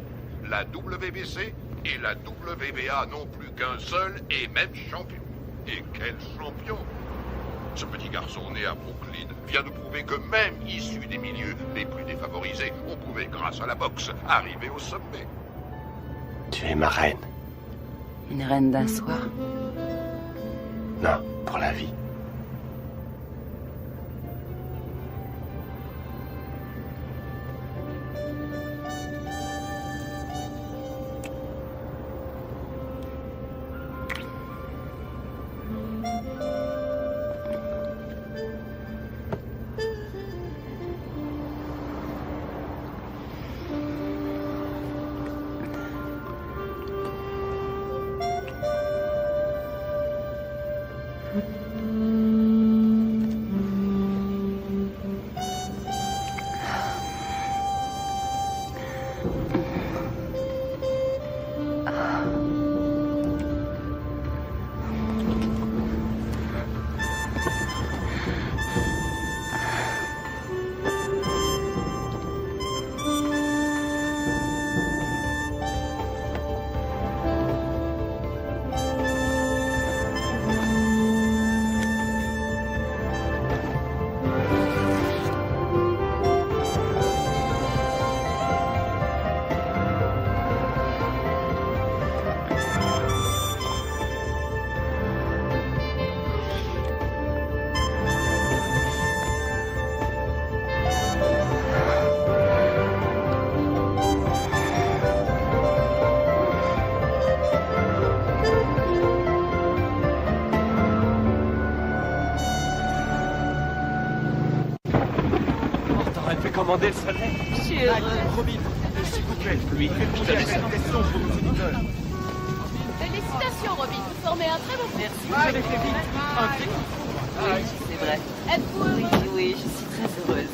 La WBC et la WBA n'ont plus qu'un seul et même champion. Et quel champion! Ce petit garçon né à Brooklyn vient de prouver que même issu des milieux les plus défavorisés, on pouvait, grâce à la boxe, arriver au sommet. Tu es ma reine. Une reine d'un soir. Non, pour la vie. Commander le soleil. Je suis heureuse. Robin, s'il vous plaît, lui, je t'avais cette question pour nos éditeurs. Félicitations, Robin. Vous formez un très bon Merci. Vous avez fait vite. Un truc. Oui, c'est vrai. Êtes-vous heureux? Oui, je suis très heureuse.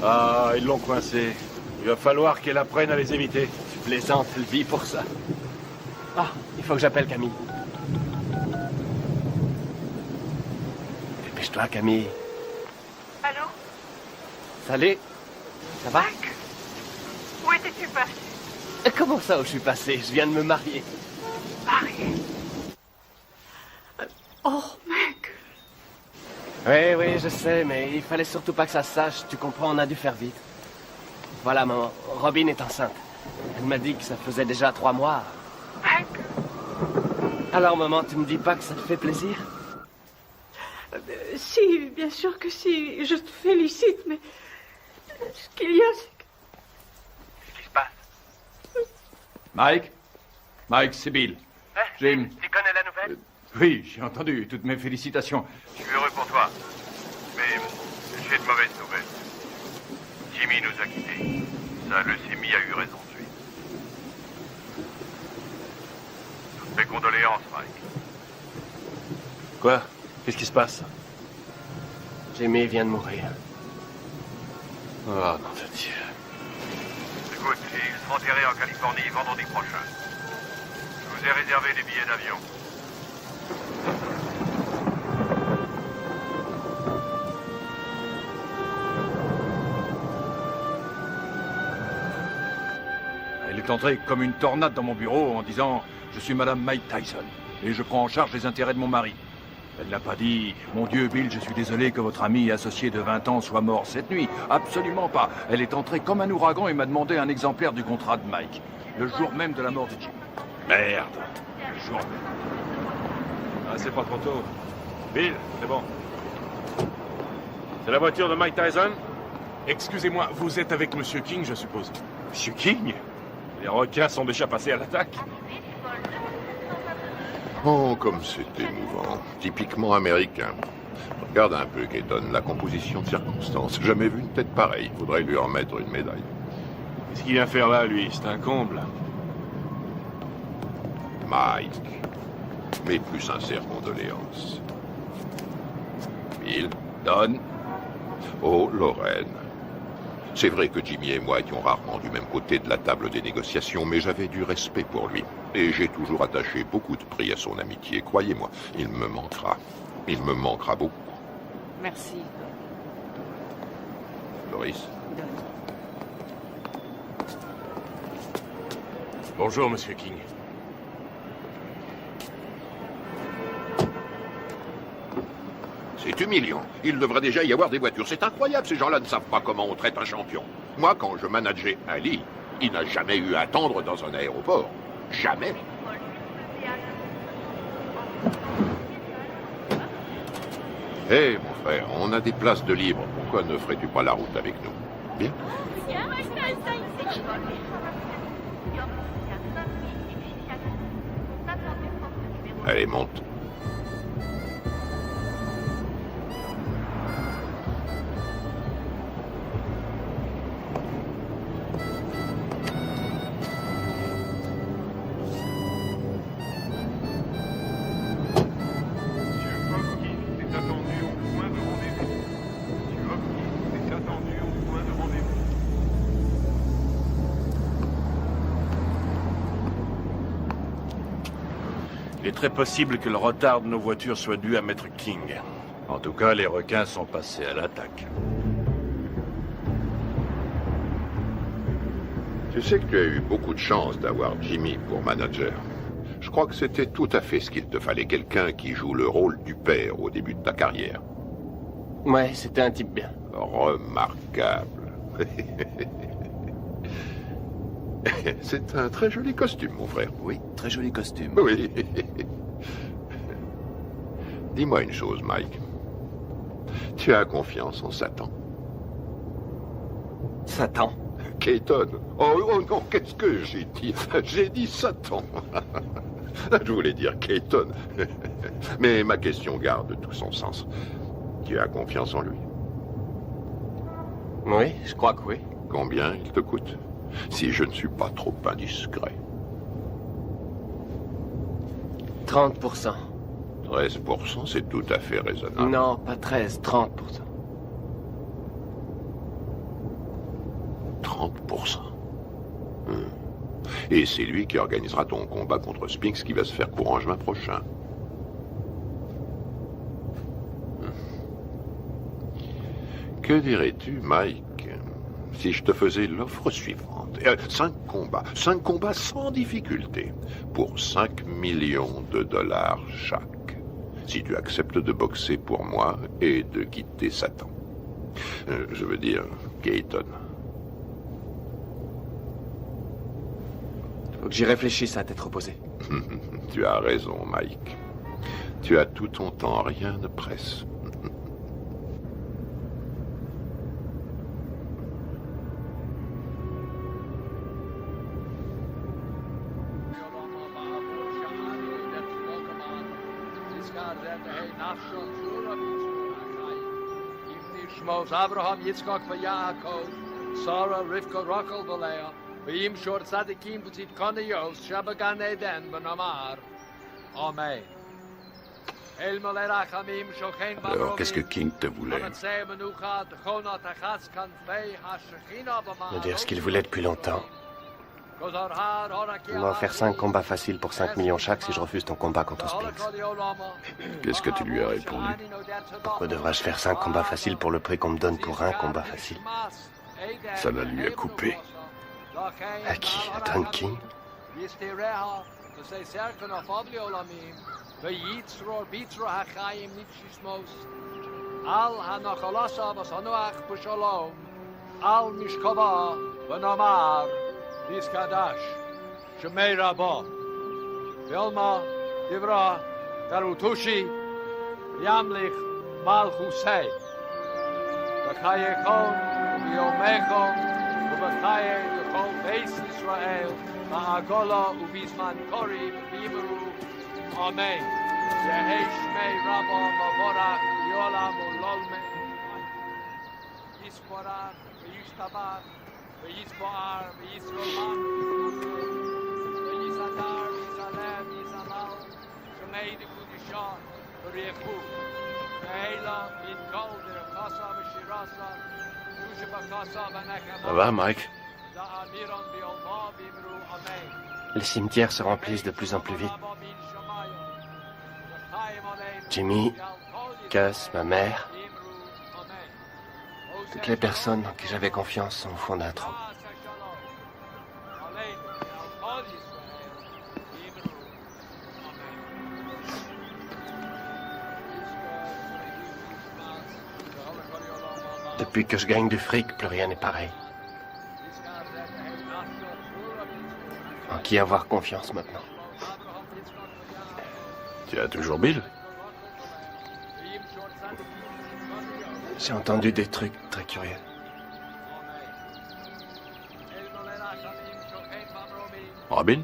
Ah, ils l'ont coincé. Il va falloir qu'elle apprenne à les éviter. Tu plaisantes, elle vit pour ça. Ah, il faut que j'appelle Camille. Dépêche-toi, Camille. Allô? Salut. Ça va? Mike? Où étais-tu passé? Comment ça où je suis passé? Je viens de me marier. Marié? Oh, mec! Oui, je sais, mais il fallait surtout pas que ça se sache. Tu comprends, on a dû faire vite. Voilà, maman. Robin est enceinte. Elle m'a dit que ça faisait déjà 3 mois. Mec? Alors, maman, tu me dis pas que ça te fait plaisir? Si, bien sûr que si. Je te félicite, mais... Ce qu'il y a, c'est que... Qu'est-ce qui se passe? Mike, c'est Bill. Jim. Tu connais la nouvelle? Oui, j'ai entendu. Toutes mes félicitations. Je suis heureux pour toi. Mais j'ai de mauvaises nouvelles. Jimmy nous a quittés. Sa leucémie a eu raison de lui. Toutes mes condoléances, Mike. Quoi? Qu'est-ce qui se passe? Jimmy vient de mourir. Oh, nom de Dieu. Écoute, ils seront enterrés en Californie vendredi prochain. Je vous ai réservé des billets d'avion. Elle est entrée comme une tornade dans mon bureau en disant « Je suis Madame Mike Tyson et je prends en charge les intérêts de mon mari. » Elle n'a pas dit « Mon Dieu, Bill, je suis désolé que votre ami et associé de 20 ans soit mort cette nuit. » Absolument pas. Elle est entrée comme un ouragan et m'a demandé un exemplaire du contrat de Mike. Le jour même de la mort de Jim. Merde. Le jour même. Ah, c'est pas trop tôt. Bill, c'est bon. C'est la voiture de Mike Tyson? Excusez-moi, vous êtes avec Monsieur King, je suppose. Monsieur King? Les requins sont déjà passés à l'attaque. Oh, comme c'est émouvant. Typiquement américain. Regarde un peu, Keaton, la composition de circonstances. Jamais vu une tête pareille. Faudrait lui remettre une médaille. Qu'est-ce qu'il vient faire là, lui? C'est un comble. Mike. Mes plus sincères condoléances. Bill, Don. Oh, Lorraine. C'est vrai que Jimmy et moi étions rarement du même côté de la table des négociations, mais j'avais du respect pour lui. Et j'ai toujours attaché beaucoup de prix à son amitié. Croyez-moi, il me manquera. Il me manquera beaucoup. Merci. Doris. Bonjour, Monsieur King. C'est humiliant. Il devrait déjà y avoir des voitures. C'est incroyable, ces gens-là ne savent pas comment on traite un champion. Moi, quand je manageais Ali, il n'a jamais eu à attendre dans un aéroport. Jamais. Hé, mon frère, on a des places de libre. Pourquoi ne ferais-tu pas la route avec nous? Bien. Allez, monte. Il est très possible que le retard de nos voitures soit dû à Maître King. En tout cas, les requins sont passés à l'attaque. Tu sais que tu as eu beaucoup de chance d'avoir Jimmy pour manager. Je crois que c'était tout à fait ce qu'il te fallait, quelqu'un qui joue le rôle du père au début de ta carrière. Ouais, c'était un type bien. Remarquable. C'est un très joli costume, mon frère. Oui, très joli costume. Oui. Dis-moi une chose, Mike. Tu as confiance en Satan? Satan? Keaton. Oh non, qu'est-ce que j'ai dit? J'ai dit Satan. Je voulais dire Keaton. Mais ma question garde tout son sens. Tu as confiance en lui? Oui, je crois que oui. Combien il te coûte? Si je ne suis pas trop indiscret. 30%. 13%, c'est tout à fait raisonnable. Non, pas 13, 30%. 30%. Et c'est lui qui organisera ton combat contre Spinks qui va se faire courant juin prochain. Que dirais-tu, Mike, si je te faisais l'offre suivante? 5 combats sans difficulté, pour 5 millions de dollars chaque. Si tu acceptes de boxer pour moi et de quitter Satan. Je veux dire, Keaton. Faut que j'y réfléchisse à tête reposée. Tu as raison, Mike. Tu as tout ton temps, rien ne presse. Abraham, Yitzchak, Yaakov, Sarah, Rivka, Rachel, Leah, V'yim shor tzadikim v'tzit kaniyos, shabagan eden v'namar. Amen. Alors, qu'est-ce que King te voulait? Me dire ce qu'il voulait depuis longtemps. Il m'a offert 5 combats faciles pour 5 millions chaque si je refuse ton combat contre Spinks. Qu'est-ce que tu lui as répondu? Pourquoi devrais-je faire 5 combats faciles pour le prix qu'on me donne pour un combat facile? Ça la lui a coupé. À qui? À Don King? say certain of Olamim, the Yitzror Bitra Hachayim Nitschismos, Al Hanachalasa Vasanuach Pushalom, Al Mishkava, Vanamar, Iskadash, Shemei Rabba, Yelma, Divra, Tarutushi, Yamlich, Malchusei, Bakayekon, Yomechon, Ubachaye, Yechon, Beis Israel, Ma'agola, Ubizman Kori, Bimeru, Amen. Yehesh Mei Rabba, Mavorach, Yolam, Ulolme, Yisporach, Yishtabar, Yispoar, Yisroman, Yisadar, Yizalem, Yizamal, Shemei de Kudishon, Refu, Meila, Minkol, de Kasa, Shirasa, Yushibakasa, Banakama. Ça va, Mike? Za'amiron, Biolma, Bimru, Amen. Les cimetières se remplissent de plus en plus vite. Jimmy, Cass, ma mère, toutes les personnes en qui j'avais confiance sont au fond d'un trou. Depuis que je gagne du fric, plus rien n'est pareil. En qui avoir confiance maintenant? Tu as toujours Bill? J'ai entendu des trucs très curieux. Robin?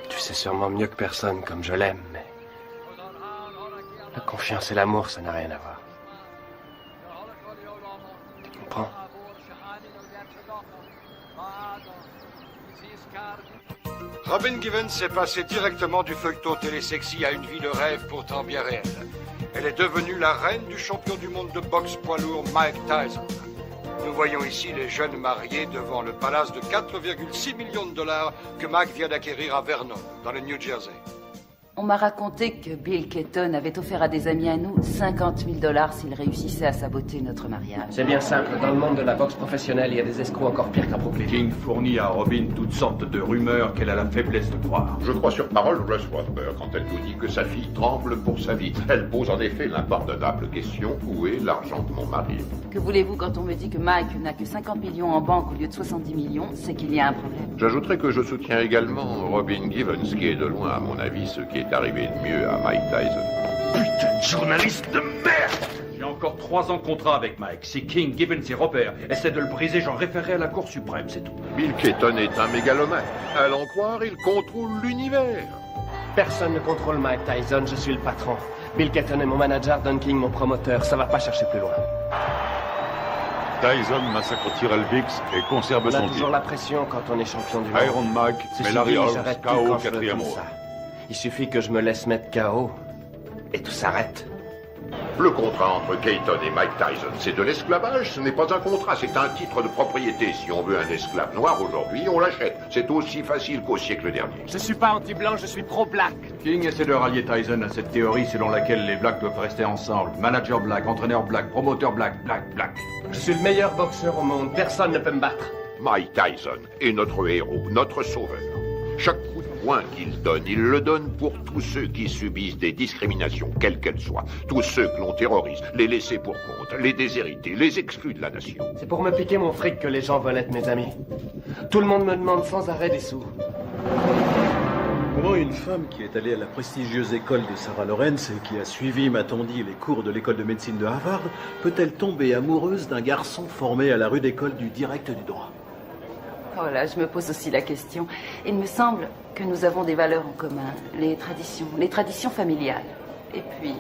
Tu sais sûrement mieux que personne comme je l'aime, mais... la confiance et l'amour, ça n'a rien à voir. Tu comprends? Robin Givens est passée directement du feuilleton télésexy à une vie de rêve pourtant bien réelle. Elle est devenue la reine du champion du monde de boxe poids lourd Mike Tyson. Nous voyons ici les jeunes mariés devant le palace de 4,6 millions de dollars que Mike vient d'acquérir à Vernon, dans le New Jersey. On m'a raconté que Bill Keaton avait offert à des amis à nous 50 000 $ s'ils réussissaient à saboter notre mariage. C'est bien simple. Dans le monde de la boxe professionnelle, il y a des escrocs encore pires qu'à Brooklyn. King fournit à Robin toutes sortes de rumeurs qu'elle a la faiblesse de croire. Je crois sur parole Russ Rothberg quand elle nous dit que sa fille tremble pour sa vie. Elle pose en effet l'impardonnable question: où est l'argent de mon mari? Que voulez-vous quand on me dit que Mike n'a que 50 millions en banque au lieu de 70 millions? C'est qu'il y a un problème. J'ajouterai que je soutiens également Robin Givens, qui est de loin, à mon avis, ce qui est arrivé de mieux à Mike Tyson. Putain de journaliste de merde! J'ai encore 3 ans de contrat avec Mike. Si King, Givens et Robert essaient de le briser, j'en référerai à la Cour suprême, c'est tout. Bill Keaton est un mégalomane. À l'en croire, il contrôle l'univers. Personne ne contrôle Mike Tyson, je suis le patron. Bill Keaton est mon manager, Don King mon promoteur. Ça va pas chercher plus loin. Tyson massacre Tyrell Biggs et conserve On a son toujours titre. la pression quand on est champion du monde. Iron Mike, Ceci mais Larry dit, Holmes, j'arrête tout KO quand je veux 4e tout round. ça. Il suffit que je me laisse mettre KO et tout s'arrête. Le contrat entre Keaton et Mike Tyson, c'est de l'esclavage. Ce n'est pas un contrat, c'est un titre de propriété. Si on veut un esclave noir aujourd'hui, on l'achète. C'est aussi facile qu'au siècle dernier. Je suis pas anti-blanc, je suis pro-black. King essaie de rallier Tyson à cette théorie selon laquelle les blacks doivent rester ensemble. Manager black, entraîneur black, promoteur black, black. Je suis le meilleur boxeur au monde, personne ne peut me battre. Mike Tyson est notre héros, notre sauveur. Chaque coup de poing qu'il donne, il le donne pour tous ceux qui subissent des discriminations, quelles qu'elles soient. Tous ceux que l'on terrorise, les laissés pour compte, les déshérités, les exclus de la nation. C'est pour me piquer mon fric que les gens veulent être mes amis. Tout le monde me demande sans arrêt des sous. Comment une femme qui est allée à la prestigieuse école de Sarah Lawrence et qui a suivi, m'a-t-on dit, les cours de l'école de médecine de Harvard, peut-elle tomber amoureuse d'un garçon formé à la rude école du direct du droit? Voilà, je me pose aussi la question. Il me semble que nous avons des valeurs en commun, les traditions familiales. Et puis,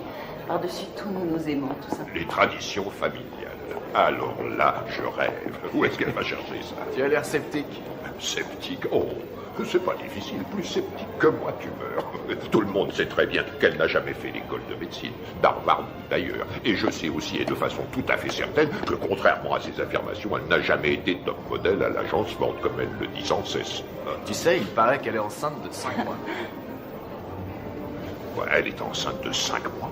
par-dessus tout, nous nous aimons, tout simplement. Les traditions familiales. Alors là, je rêve. Où est-ce qu'elle va chercher ça? Tu as l'air sceptique. Sceptique? Oh, c'est pas difficile. Plus sceptique que moi, tu meurs. Tout le monde sait très bien qu'elle n'a jamais fait l'école de médecine, d'Harvard d'ailleurs. Et je sais aussi, et de façon tout à fait certaine, que contrairement à ses affirmations, elle n'a jamais été top modèle à l'agence Ford, comme elle le dit sans cesse. Tu sais, il paraît qu'elle est enceinte de 5 mois. Ouais, elle est enceinte de 5 mois.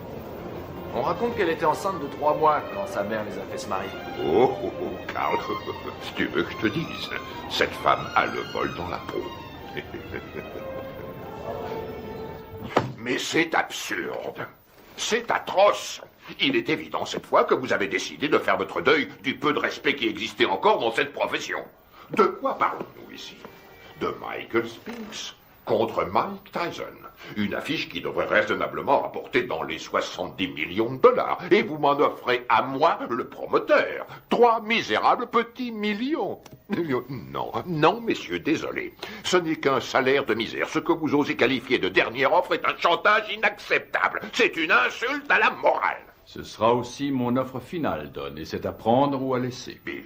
On raconte qu'elle était enceinte de 3 mois quand sa mère les a fait se marier. Oh, oh, oh, Carl, si tu veux que je te dise, cette femme a le vol dans la peau. Mais c'est absurde. C'est atroce. Il est évident cette fois que vous avez décidé de faire votre deuil du peu de respect qui existait encore dans cette profession. De quoi parlons-nous ici? De Michael Spinks contre Mike Tyson. Une affiche qui devrait raisonnablement rapporter dans les 70 millions de dollars. Et vous m'en offrez à moi, le promoteur, 3 misérables petits millions. Non, non, messieurs, désolé. Ce n'est qu'un salaire de misère. Ce que vous osez qualifier de dernière offre est un chantage inacceptable. C'est une insulte à la morale. Ce sera aussi mon offre finale, Don, et c'est à prendre ou à laisser. Bill,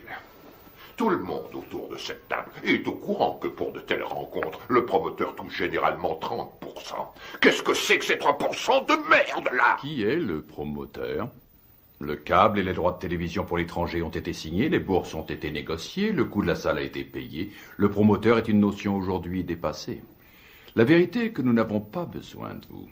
tout le monde autour de cette table est au courant que pour de telles rencontres, le promoteur touche généralement 30%. Qu'est-ce que c'est que ces 3% de merde, là? Qui est le promoteur? Le câble et les droits de télévision pour l'étranger ont été signés, les bourses ont été négociées, le coût de la salle a été payé. Le promoteur est une notion aujourd'hui dépassée. La vérité est que nous n'avons pas besoin de vous.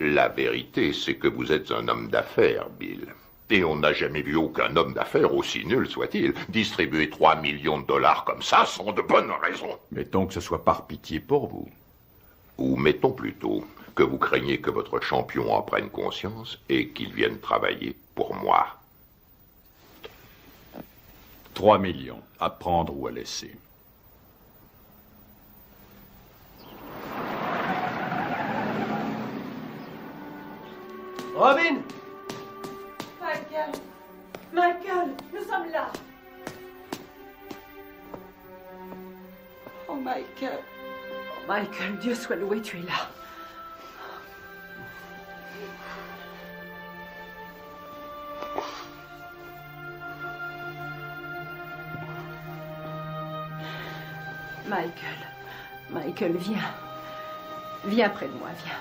La vérité, c'est que vous êtes un homme d'affaires, Bill. Et on n'a jamais vu aucun homme d'affaires, aussi nul soit-il, distribuer 3 millions de dollars comme ça sans de bonnes raisons. Mettons que ce soit par pitié pour vous. Ou mettons plutôt que vous craignez que votre champion en prenne conscience et qu'il vienne travailler pour moi. 3 millions, à prendre ou à laisser. Robin! Michael! Michael, nous sommes là! Oh, Michael! Oh, Michael, Dieu soit loué, tu es là. Michael, viens. Viens près de moi, viens.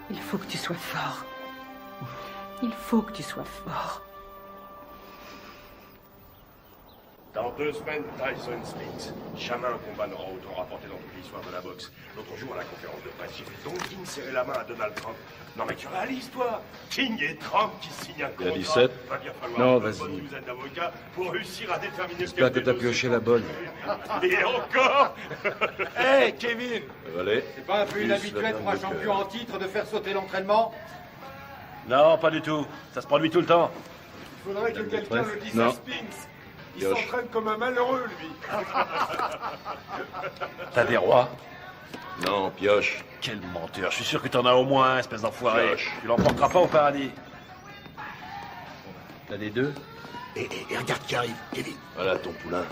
Il faut que tu sois fort. Il faut que tu sois fort. Dans 2 semaines, Tyson Spinks. Jamais un combat n'aura autant rapporté dans toute l'histoire de la boxe. L'autre jour, à la conférence de presse, j'ai vu Don King serrer la main à Donald Trump. Non mais tu réalises, toi? King et Trump qui signent un contrat. Il y a 17? Va bien falloir Non, une vas-y. bonne douzaine d'avocats pour réussir à déterminer ce J'espère que qu'est t'as le pioché la bonne. Et encore. Hé, Kevin! Allez. C'est pas un peu Plus inhabituel la pour un dame de champion cœur. en titre de faire sauter l'entraînement? Non, pas du tout. Ça se produit tout le temps. Il faudrait que Dame de quelqu'un trèfle. le dise Non. à Spinks. Il Pioche. s'entraîne comme un malheureux, lui. T'as des rois? Non, pioche. Quel menteur. Je suis sûr que t'en as au moins un, espèce d'enfoiré. Pioche. Tu l'emporteras pas au paradis. T'as les deux? Et regarde qui arrive, Kevin. Voilà ton poulain.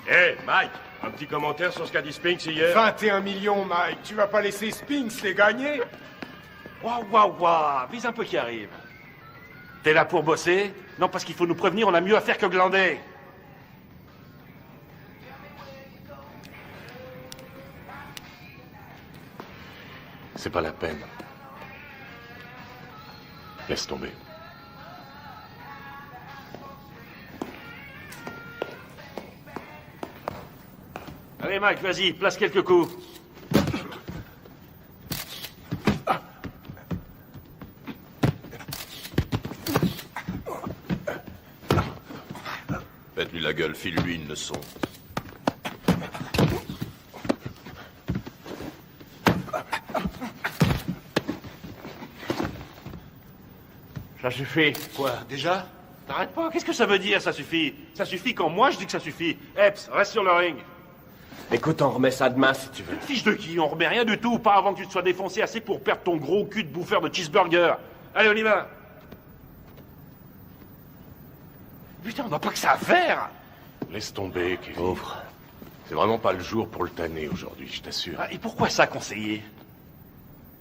Hé, Mike, un petit commentaire sur ce qu'a dit Spinks hier? 21 millions, Mike. Tu vas pas laisser Spinks les gagner? Waouh, vise un peu qui arrive. T'es là pour bosser? Non, parce qu'il faut nous prévenir, on a mieux à faire que glander. C'est pas la peine. Laisse tomber. Allez, Mike, vas-y, place quelques coups. Faites-lui la gueule, file-lui une leçon. Ça suffit. Quoi, déjà? T'arrêtes pas, qu'est-ce que ça veut dire, ça suffit? Ça suffit quand moi je dis que ça suffit. Epps, reste sur le ring. Écoute, on remet ça demain si tu veux. Fiche de qui? On remet rien du tout, pas avant que tu te sois défoncé assez pour perdre ton gros cul de bouffeur de cheeseburger. Allez, on y va. Putain, on n'a pas que ça à faire. Laisse tomber, Kevin. Pauvre. C'est vraiment pas le jour pour le tanner aujourd'hui, je t'assure. Ah, et pourquoi ça, conseiller?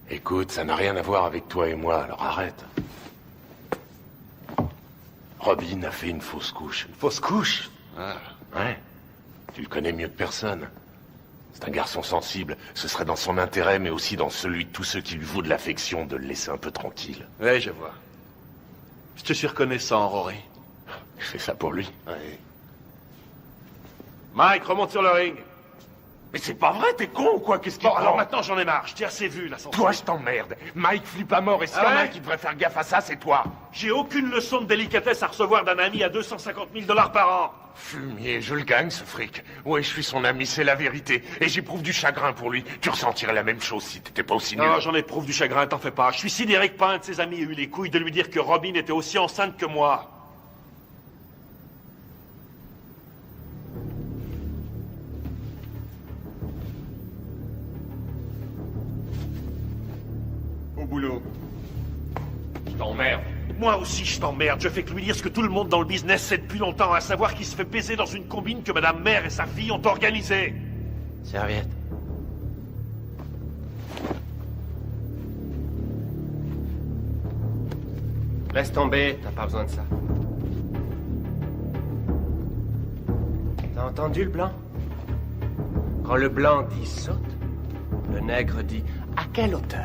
Écoute, ça n'a rien à voir avec toi et moi, alors arrête. Robin a fait une fausse couche. Une fausse couche? Ah, ouais. Tu le connais mieux que personne. C'est un garçon sensible. Ce serait dans son intérêt, mais aussi dans celui de tous ceux qui lui vouent de l'affection, de le laisser un peu tranquille. Ouais, je vois. Je te suis reconnaissant, Rory. Je fais ça pour lui. Ouais. Mike, remonte sur le ring. Mais c'est pas vrai, t'es con ou quoi? Qu'est-ce qui Bon, te alors prend? maintenant j'en ai marre, je t'ai assez vu là. Toi, je t'emmerde. Mike flippe à mort et s'il y Ah en a ouais un qui devrait faire gaffe à ça, c'est toi. J'ai aucune leçon de délicatesse à recevoir d'un ami à 250 000 $ par an. Fumier, je le gagne ce fric. Ouais, je suis son ami, c'est la vérité. Et j'éprouve du chagrin pour lui. Tu ressentirais la même chose si t'étais pas aussi nul. Non, j'en éprouve du chagrin, t'en fais pas. Je suis sidéré que pas un de ses amis ait eu les couilles de lui dire que Robin était aussi enceinte que moi. Au boulot. Je t'emmerde. Moi aussi, je t'emmerde. Je fais que lui dire ce que tout le monde dans le business sait depuis longtemps, à savoir qu'il se fait baiser dans une combine que Madame Mère et sa fille ont organisée. Serviette. Laisse tomber, t'as pas besoin de ça. T'as entendu le blanc? Quand le blanc dit saute, le nègre dit à quelle hauteur?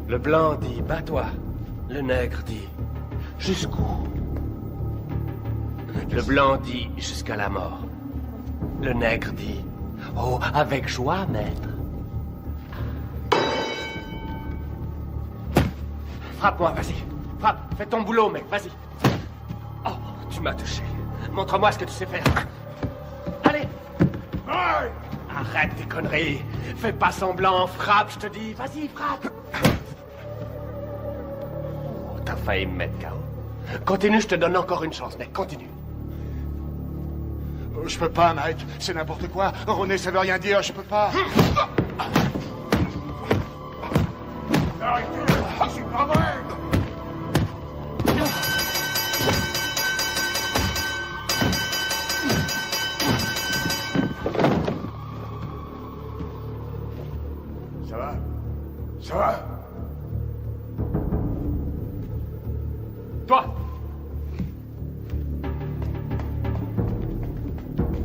Le blanc dit bats-toi, le nègre dit jusqu'où? Le blanc dit jusqu'à la mort. Le nègre dit oh, avec joie, maître. Frappe-moi, vas-y. Frappe, fais ton boulot, mec, vas-y. Oh, tu m'as touché. Montre-moi ce que tu sais faire. Allez. Arrête tes conneries. Fais pas semblant, frappe, je te dis. Vas-y, frappe. Oh, t'as failli me mettre KO. Continue, je te donne encore une chance, mec, continue. Je peux pas, Mike. C'est n'importe quoi. René, ça veut rien dire, je peux pas. Arrêtez, c'est pas vrai. Ça va? Ça va? Toi!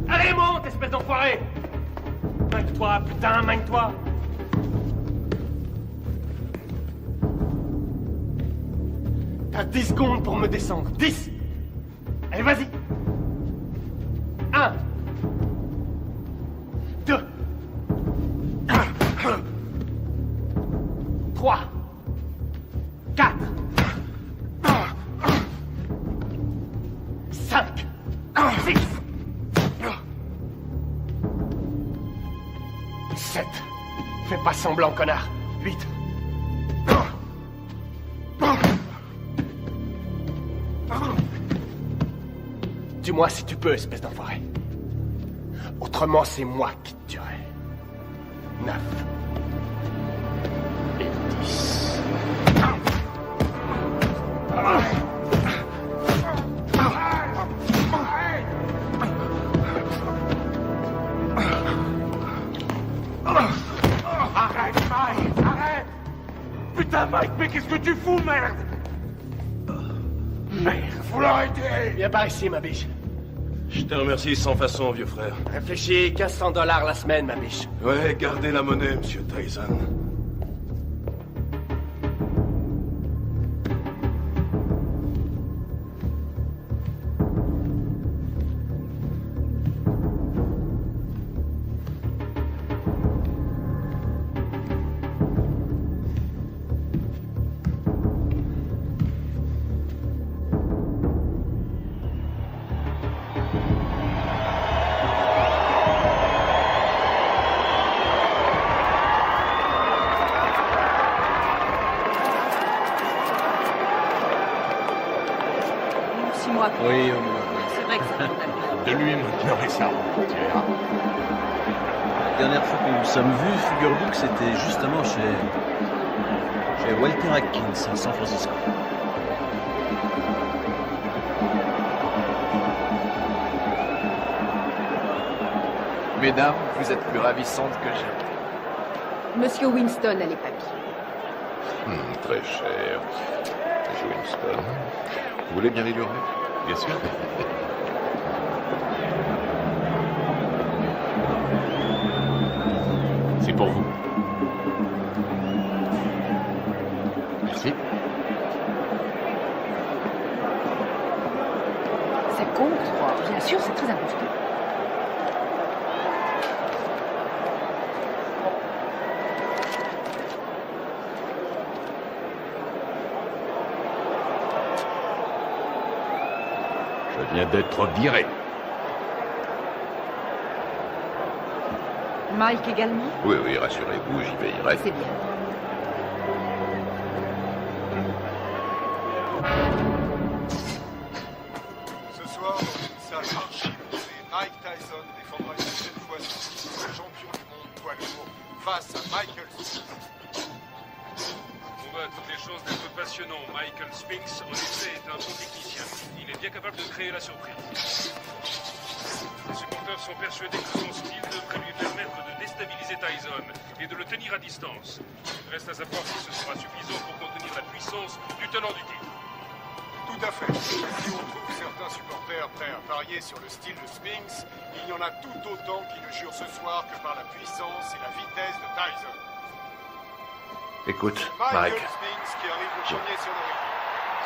Allez, monte, espèce d'enfoiré! Manque-toi, putain, manque-toi! T'as 10 secondes pour me descendre. 10! Allez, vas-y! 1 2 3 4 5 6 7 Fais pas semblant, connard. 8 Dis-moi si tu peux, espèce d'enfoiré. Autrement, c'est moi qui te tuerai. 9 et 10. Arrête, Mike, arrête! Putain, Mike, mais qu'est-ce que tu fous, merde? Merde, faut l'arrêter! Viens par ici, ma biche. Je te remercie sans façon, vieux frère. Réfléchis, 1500 $ la semaine, ma biche. Ouais, gardez la monnaie, monsieur Tyson. Oui, C'est vrai que ça De lui maintenant et ça. La dernière fois que nous nous sommes vus, figure-vous que c'était justement chez Walter Atkins à San Francisco. Mesdames, vous êtes plus ravissantes que jamais. Monsieur Winston a les papiers. Très cher. Monsieur Winston. Vous voulez bien l'ignorer? Bien sûr. C'est pour vous. Merci. Ça compte, bien sûr, c'est très important. Je viens d'être viré. Mike également? Oui, oui, rassurez-vous, j'y veillerai. C'est bien. Ce soir, dans une salle archi-bombée, Mike Tyson défendra une deuxième fois son titre de champion du monde poids lourd face à Michael Spinks. On a toutes les chances d'être passionnant. Michael Spinks, en effet, est un bon technicien. Il est bien capable de créer la surprise. Les supporters sont persuadés que son style devrait lui permettre de déstabiliser Tyson et de le tenir à distance. Reste à savoir si ce sera suffisant pour contenir la puissance du tenant du titre. Tout à fait. Si on trouve certains supporters prêts à parier sur le style de Spinks, il y en a tout autant qui le jurent ce soir que par la puissance et la vitesse de Tyson. Écoute, Michael Mike. Spinks qui arrive le premier sur le ring.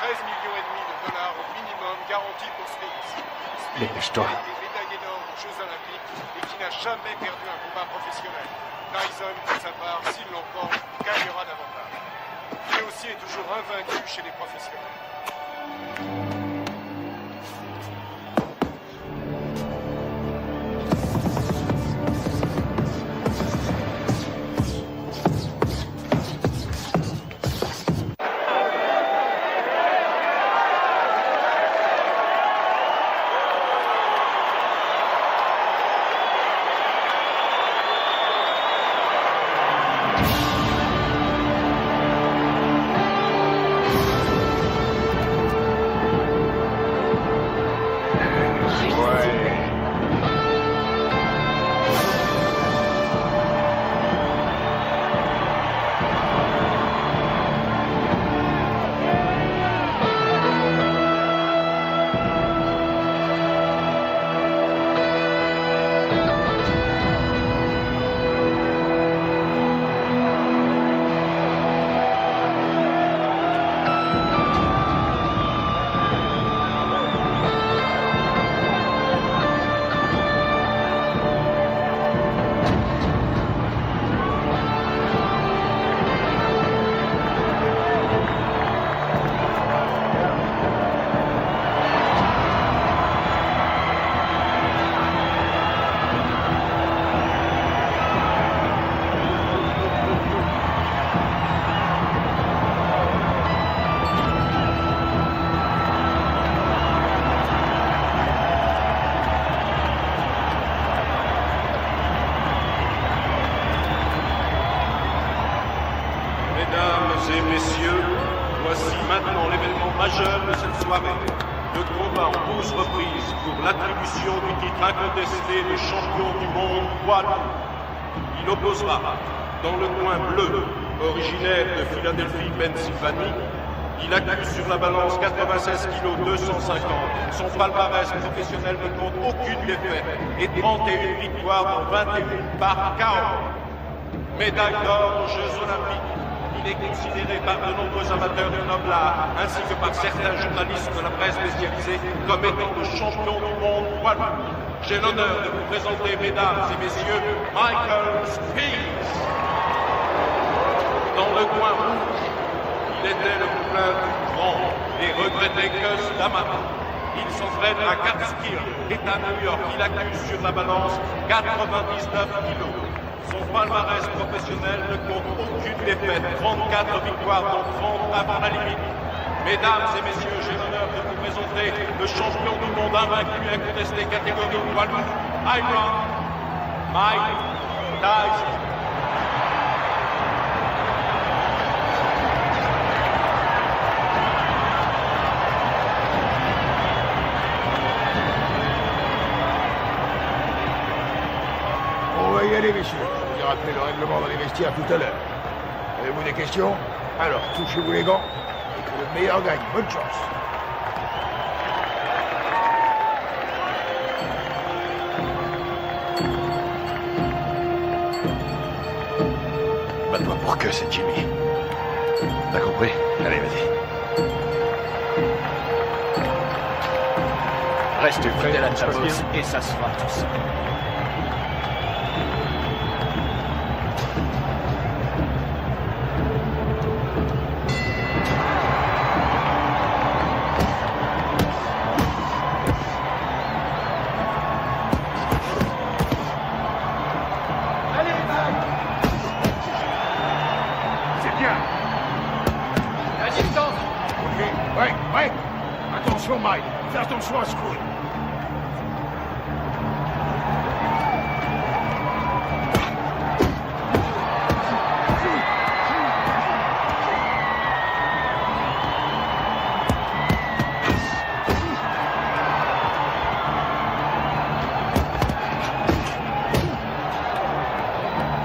13,5 millions de dollars au minimum garantis pour Spinks. Spinks Dépêche-toi. a été médaillé d'or aux Jeux Olympiques et qui n'a jamais perdu un combat professionnel. Tyson, pour sa part, s'il l'emporte, gagnera davantage. Lui aussi est toujours invaincu chez les professionnels. Mesdames et messieurs, voici maintenant l'événement majeur de cette soirée. Le combat en 12 reprises pour l'attribution du titre incontesté de champion du monde poids lourd. Il opposera, dans le coin bleu, originaire de Philadelphie, Pennsylvanie, il accuse sur la balance 96 kg 250. Son palmarès professionnel ne compte aucune défaite et 31 victoires dans 21 par KO. Médaille d'or aux Jeux Olympiques. Il est considéré par de nombreux amateurs du noble art, ainsi que par certains journalistes de la presse spécialisée, comme étant le champion du monde poids lourd. J'ai l'honneur de vous présenter, mesdames et messieurs, Michael Spinks. Dans le coin rouge, il était le poulain du grand et regretté Gus D'Amato. Il s'entraîne à Catskill, État New York. Il accuse sur la balance 99 kilos. Son palmarès professionnel ne compte aucune défaite, 34 victoires dont 30 avant la limite. Mesdames et messieurs, j'ai l'honneur de vous présenter le champion du monde invaincu incontesté catégorie poids lourd, Iron Mike Tyson. On va y aller, messieurs. Je vous ai rappelé le règlement dans les vestiaires tout à l'heure. Avez-vous des questions? Alors, touchez-vous les gants et que le meilleur gagne. Bonne chance. Bats-toi pour que c'est Jimmy. T'as compris? Allez, vas-y. Reste fidèle à ta bosse et ça se fera tout seul. Attention, Mike. Fais attention à ce coup.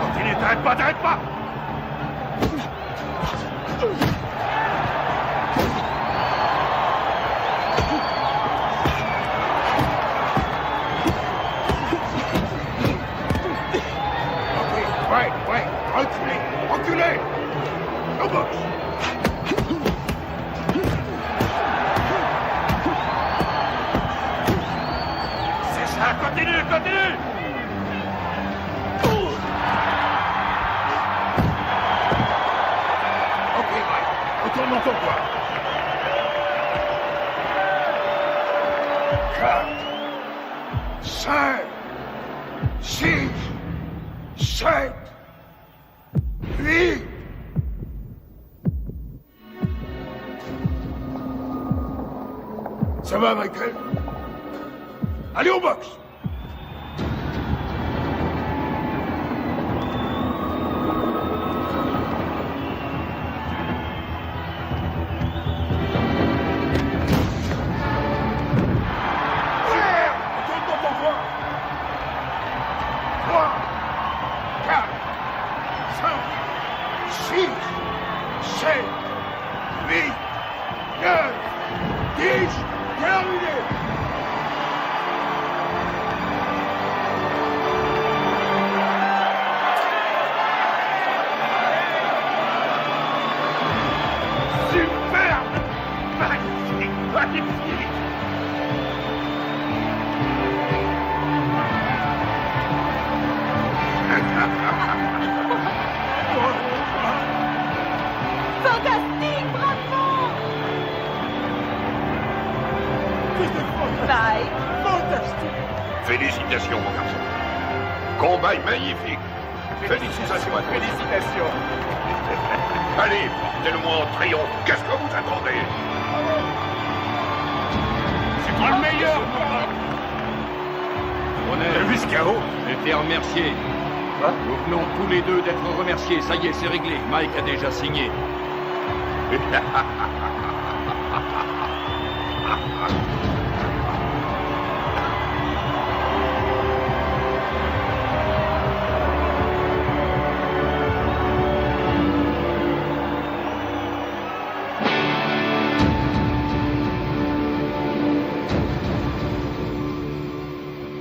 Continue, t'arrêtes pas, t'arrêtes pas. Ouais, reculez. Au box. C'est ça, continue. Ok, Mike, retourne dans ton coin. 4, 5, 6, 7, 8. Ça va, Michael? Allez au box! Retourne dans ton coin! 3, 4, 5, 6, 7, 8, 9, 10, terminé! Superbe! Magnifique! Fantastique, bravo! Bye. Félicitations, mon garçon. Combat magnifique. Félicitations à toi. Félicitations. Allez, portez-le-moi en triomphe. Qu'est-ce que vous attendez? C'est toi le meilleur! On est vu ce chaos. J'étais remercié. Nous venons tous les deux d'être remerciés. Ça y est, c'est réglé. Mike a déjà signé.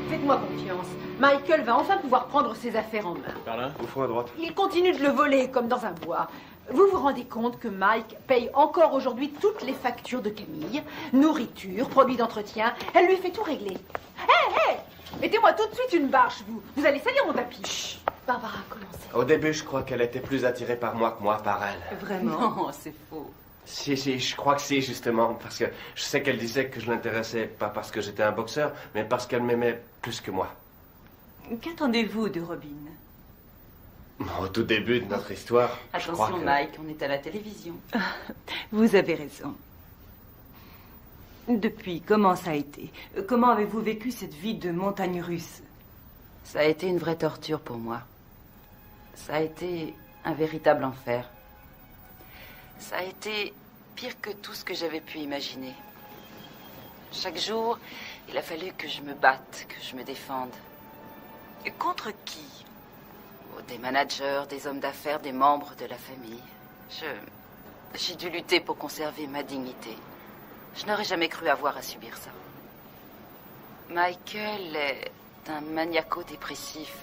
Faites-moi confiance. Michael va enfin pouvoir prendre ses affaires en main. Par là, au fond à droite. Il continue de le voler comme dans un bois. Vous vous rendez compte que Mike paye encore aujourd'hui toutes les factures de Camille, nourriture, produits d'entretien. Elle lui fait tout régler. Hé, mettez-moi tout de suite une bâche, vous. Vous allez salir mon tapis. Chut. Barbara, commencez. Au début, je crois qu'elle était plus attirée par moi que moi par elle. Vraiment? Non, c'est faux. Si, je crois que si, justement, parce que je sais qu'elle disait que je l'intéressais pas parce que j'étais un boxeur, mais parce qu'elle m'aimait plus que moi. Qu'attendez-vous de Robin? Au tout début de notre histoire, je crois Attention, que... Mike, on est à la télévision. Vous avez raison. Depuis, comment ça a été? Comment avez-vous vécu cette vie de montagne russe? Ça a été une vraie torture pour moi. Ça a été un véritable enfer. Ça a été pire que tout ce que j'avais pu imaginer. Chaque jour, il a fallu que je me batte, que je me défende. Et contre qui? Oh, des managers, des hommes d'affaires, des membres de la famille. J'ai dû lutter pour conserver ma dignité. Je n'aurais jamais cru avoir à subir ça. Michael est un maniaco-dépressif.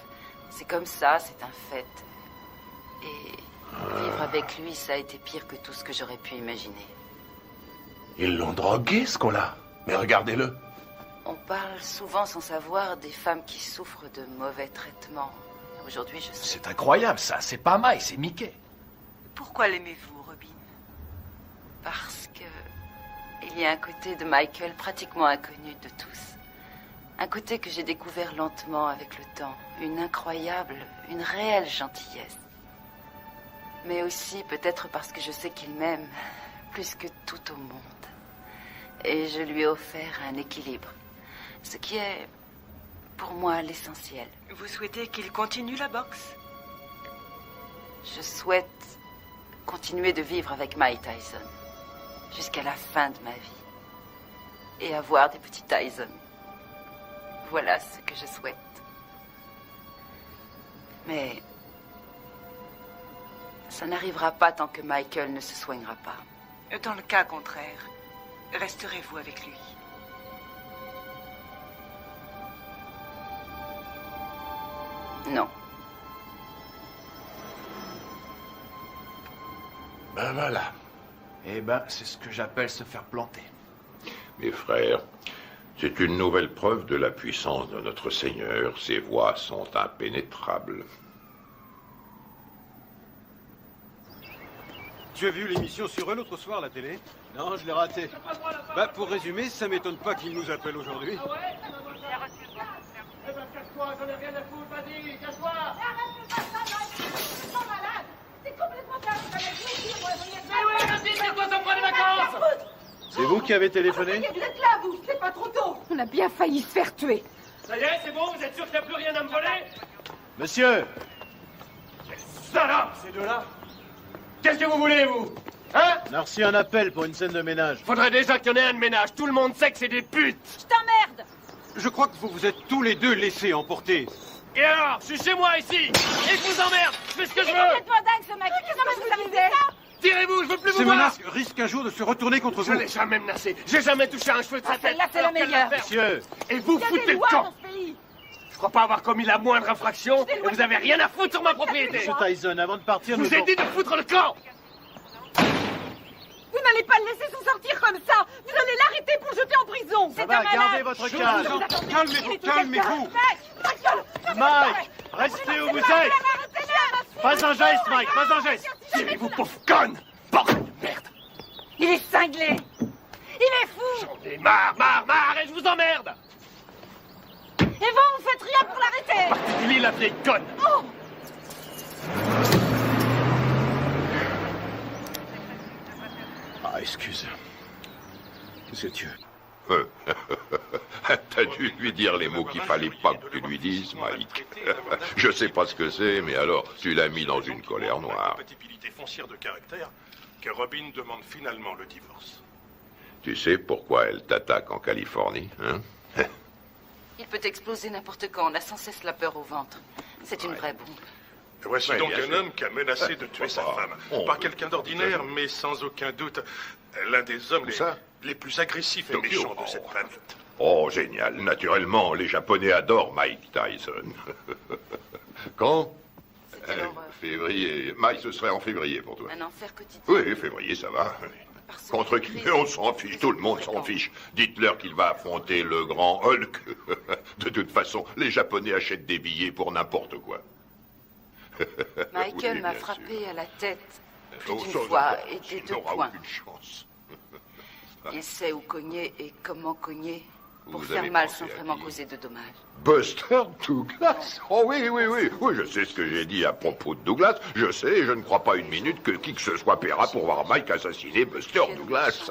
C'est comme ça, c'est un fait. Et vivre avec lui, ça a été pire que tout ce que j'aurais pu imaginer. Ils l'ont drogué, ce qu'on-là. Mais regardez-le. On parle souvent sans savoir des femmes qui souffrent de mauvais traitements. Aujourd'hui, je sais. C'est incroyable, ça. C'est pas Mike, c'est Mickey. Pourquoi l'aimez-vous, Robin? Parce que il y a un côté de Michael pratiquement inconnu de tous. Un côté que j'ai découvert lentement avec le temps. Une incroyable, une réelle gentillesse. Mais aussi peut-être parce que je sais qu'il m'aime plus que tout au monde. Et je lui ai offert un équilibre. Ce qui est, pour moi, l'essentiel. Vous souhaitez qu'il continue la boxe? Je souhaite continuer de vivre avec Mike Tyson. Jusqu'à la fin de ma vie. Et avoir des petits Tyson. Voilà ce que je souhaite. Mais ça n'arrivera pas tant que Michael ne se soignera pas. Dans le cas contraire, resterez-vous avec lui? Non. Ben voilà. Eh ben, c'est ce que j'appelle se faire planter. Mes frères, c'est une nouvelle preuve de la puissance de notre Seigneur. Ses voies sont impénétrables. Tu as vu l'émission sur eux l'autre soir à la télé? Non, je l'ai raté. Bah, pour résumer, ça m'étonne pas qu'ils nous appellent aujourd'hui. Eh ben, casse-toi, j'en ai rien à foutre, vas-y, casse-toi! C'est complètement mais oui, vas-y, c'est quoi, ça prend des vacances? C'est vous qui avez téléphoné? Vous êtes là, vous, c'est pas trop tôt. On a bien failli se faire tuer. Ça y est, c'est bon, vous êtes sûr qu'il n'y a plus rien à me voler? Monsieur! Salope, ces deux-là! Qu'est-ce que vous voulez, vous? Hein? On a reçu un appel pour une scène de ménage. Faudrait déjà qu'il y en ait un de ménage. Tout le monde sait que c'est des putes. Je t'emmerde. Je crois que vous vous êtes tous les deux laissés emporter. Et alors? Je suis chez moi, ici. Et je vous emmerde. Je fais ce que je Il est veux. complètement dingue, ce mec. Qu'est-ce que vous avez fait? Tirez-vous, je veux plus vous Ces voir. menaces risquent un jour de se retourner contre Je vous. l'ai jamais menacé. J'ai jamais touché un cheveu de sa tête. Celle-là, c'est la Alors qu'elle meilleure. va faire. Monsieur! Et vous Il y a foutez des le lois camp. dans ce pays. Je crois pas avoir commis la moindre infraction. Et vous avez rien à foutre sur ma propriété. Monsieur Tyson, avant de partir, Je vous ai dit de foutre le camp. Vous n'allez pas le laisser s'en sortir comme ça. Vous allez l'arrêter pour le jeter en prison. Ça C'est va, un malade. gardez votre calme. Calmez-vous, calmez-vous. Mike! Restez où vous êtes! Pas un geste, Mike, pas un geste! Tirez-vous, pauvre conne. Bordel de merde. Il est cinglé. Il est fou. J'en ai marre, et je vous emmerde. Et vous faites rien pour l'arrêter. Particulier la vieille conne. Oh. Ah, excuse. Monsieur Dieu. T'as dû lui dire les mots qu'il fallait pas que tu lui dises, Mike. Je sais pas ce que c'est, mais alors, tu l'as mis dans une colère noire. Compatibilité foncière de caractère que Robin demande finalement le divorce. Tu sais pourquoi elle t'attaque en Californie, hein? Il peut exploser n'importe quand. On a sans cesse la peur au ventre. C'est une vraie bombe. Voici Ouais, donc bien un sûr. homme qui a menacé de tuer sa femme. Pas quelqu'un d'ordinaire, mais sans aucun doute l'un des hommes les plus agressifs et Tokyo. méchants de cette planète. Oh, génial. Naturellement, les Japonais adorent Mike Tyson. Quand? Février. Mike, ce serait en février pour toi. Un enfer quotidien. Oui, février, ça va. Contre qui? Mais on s'en fiche, tout le monde s'en fiche. Dites-leur qu'il va affronter le grand Hulk. De toute façon, les Japonais achètent des billets pour n'importe quoi. Michael Oui, m'a bien frappé à la tête plus Oh, d'une ça, fois ça, et des tu deux n'auras points. aucune chance. Il sait où cogner et comment cogner pour Vous faire avez mal pensé sans à vraiment qui? causer de dommages. Buster Douglas? Oh oui, oui, oui. Oui, je sais ce que j'ai dit à propos de Douglas. Je sais, et je ne crois pas une minute que qui que ce soit paiera pour voir Mike assassiner Buster Douglas.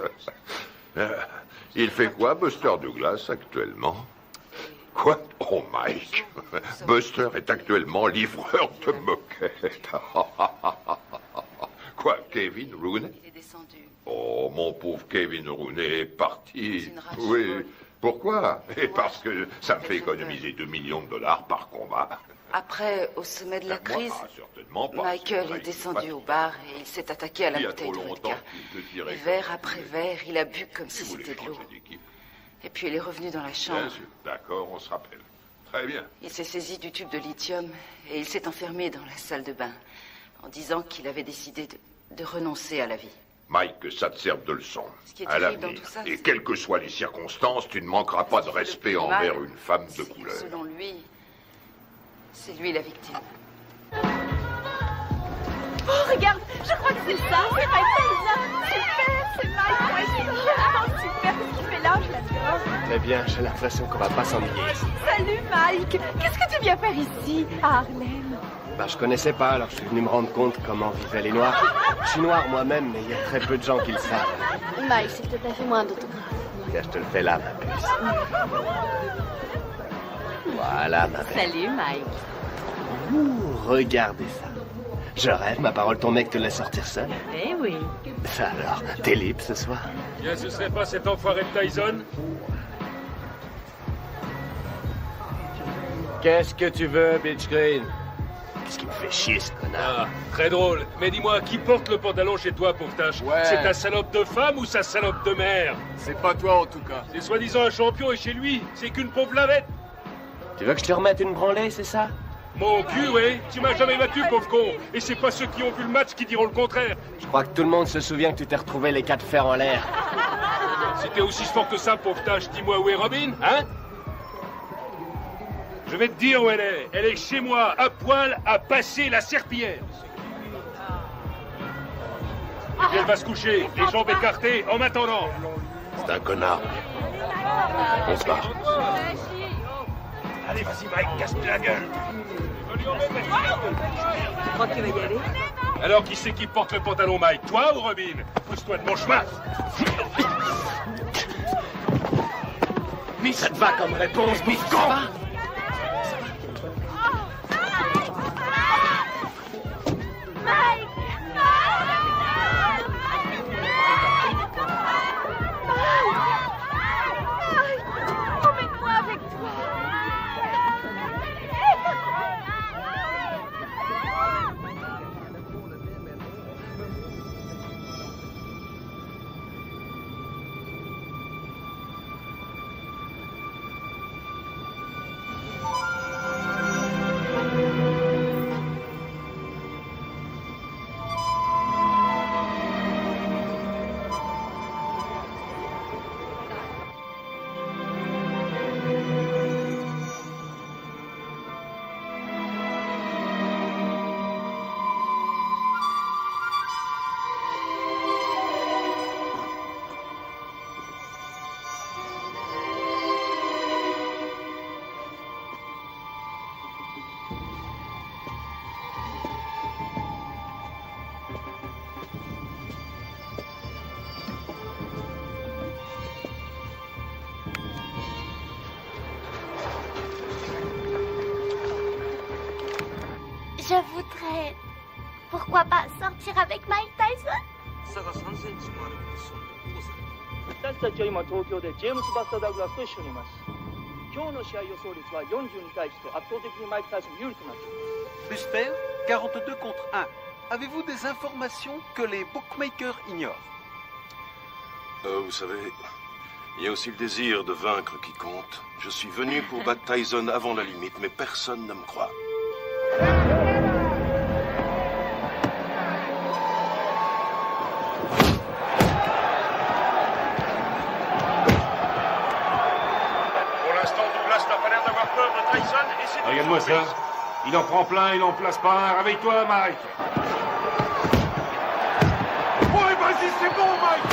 Il fait quoi, Buster Douglas, actuellement? Quoi? Oh, Mike. Buster est actuellement livreur de moquettes. Quoi, Kevin Rooney? Il est descendu. Oh, mon pauvre Kevin Rooney est parti. C'est une rage Oui. folle. Pourquoi? Et parce que ça me fait économiser $2 millions par combat. Après, au sommet de la crise, Certainement pas. Michael C'est est pas descendu au bar et il s'est attaqué à la Il y a bouteille trop de longtemps vodka. qu'il te tirait Et verre après verre, il a bu comme si voulait c'était de l'eau. changer d'équipe. Et puis il est revenu dans la Bien chambre. sûr. D'accord, on se rappelle. Très bien. Il s'est saisi du tube de lithium et il s'est enfermé dans la salle de bain en disant qu'il avait décidé de renoncer à la vie. Mike, que ça te serve de leçon. Ce qui est À terrible dans l'avenir. tout ça, Et c'est- quelles que soient les circonstances, tu ne manqueras pas de respect plus envers mal, une femme de couleur. Selon lui, c'est lui la victime. Oh, regarde, je crois que c'est ça. C'est Mike Tyson. Super, c'est Mike. Ouais, c'est vraiment super ce qu'il fait là. Je l'adore. Très bien, j'ai l'impression qu'on va pas s'ennuyer ici. Salut, Mike. Qu'est-ce que tu viens faire ici, à Harlem? Bah, je connaissais pas, alors je suis venu me rendre compte comment vivaient les Noirs. Je suis noir moi-même, mais il y a très peu de gens qui le savent. Mike, s'il te plaît, fais-moi un autographe. Tiens, je te le fais là, ma puce. Voilà, ma belle. Salut, Mike. Ouh, regardez ça. Je rêve, ma parole, ton mec te laisse sortir seul. Eh oui. Ça alors, t'es libre ce soir? Bien, ce serait pas cet enfoiré de Tyson? Qu'est-ce que tu veux, Bitch Green? Qu'est-ce qui me fait chier, ce connard? Ah, très drôle. Mais dis-moi, qui porte le pantalon chez toi, pour tâche? Ouais. C'est ta salope de femme ou sa salope de mère? C'est pas toi, en tout cas. C'est soi-disant un champion et chez lui, c'est qu'une pauvre lavette. Tu veux que je te remette une branlée, c'est ça? Mon cul, oui. Tu m'as jamais battu, pauvre con. Et c'est pas ceux qui ont vu le match qui diront le contraire. Je crois que tout le monde se souvient que tu t'es retrouvé les 4 fers en l'air. Si t'es aussi fort que ça, pauvre tâche, dis-moi où est Robin, hein? Je vais te dire où elle est. Elle est chez moi, à poil, à passer la serpillière. Et puis elle va se coucher, les jambes écartées, en m'attendant. C'est un connard. On se barre. Allez, vas-y, Mike, casse-toi la gueule. Tu crois que tu vas y aller? Alors, qui c'est qui porte le pantalon, Mike? Toi ou Robin? Pousse-toi de mon chemin. Mais ça te va comme réponse, bouffon! Mike! Emmène-moi avec toi! Je voudrais... Pourquoi pas sortir avec Mike Tyson? 差が3センチもあるそんな父さん私たちは今東京でジェームス・バスター・ダグラスと一緒にいます今日の試合予想率は40に対して圧倒的にマイク・タイソン有利となっています Buster, 42 contre 1. Avez-vous des informations que les bookmakers ignorent? Vous savez, il y a aussi le désir de vaincre qui compte. Je suis venu pour battre Tyson avant la limite, mais personne ne me croit. Pour l'instant, Douglas n'a pas l'air d'avoir peur de Tyson et c'est... Regarde-moi ça. Il en prend plein, il en place pas un. Réveille-toi, Mike. Ouais, vas-y, c'est bon, Mike!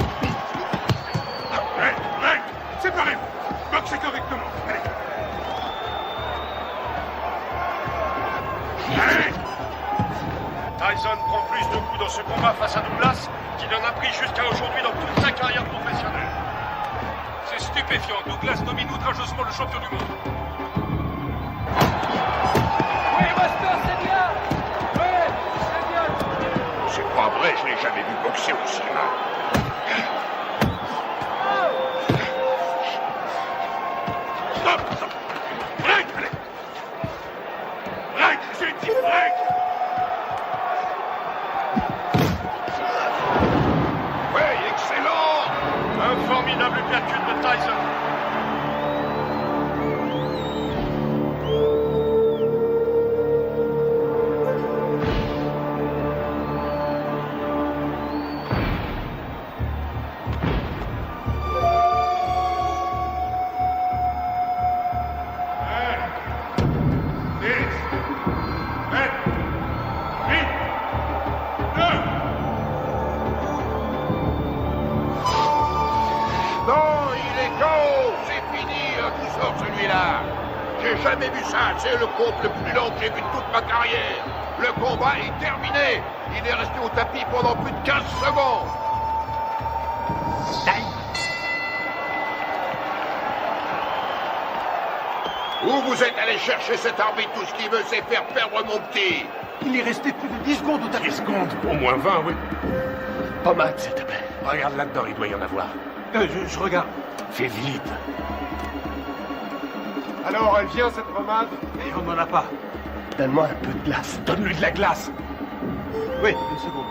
Mec, séparez-vous! Boxez correctement, allez! Allez! Tyson prend plus de coups dans ce combat face à Douglas qu'il en a pris jusqu'à aujourd'hui dans toute sa carrière professionnelle. C'est stupéfiant. Douglas domine outrageusement le champion du monde. Oui, Buster, c'est bien! Ouais, c'est bien! C'est pas vrai, je l'ai jamais vu boxer aussi mal. Stop! Break, allez! Break, j'ai dit break! Oui, excellent! Un formidable calcul de Tyson. Non, il est KO! C'est fini, tout sort celui-là! J'ai jamais vu ça, c'est le compte le plus long que j'ai vu de toute ma carrière! Le combat est terminé! Il est resté au tapis pendant plus de 15 secondes! Où vous êtes allé chercher cet arbitre? Tout ce qu'il veut, c'est faire perdre mon petit. Il est resté plus de 10 secondes au tapis. 10 secondes? Au moins 20, oui. Pommade, s'il te plaît. Regarde là-dedans, il doit y en avoir. Je regarde. Fais vite. Alors, elle vient, cette pommade? Et on n'en a pas. Donne-moi un peu de glace. Donne-lui de la glace. Oui, une seconde.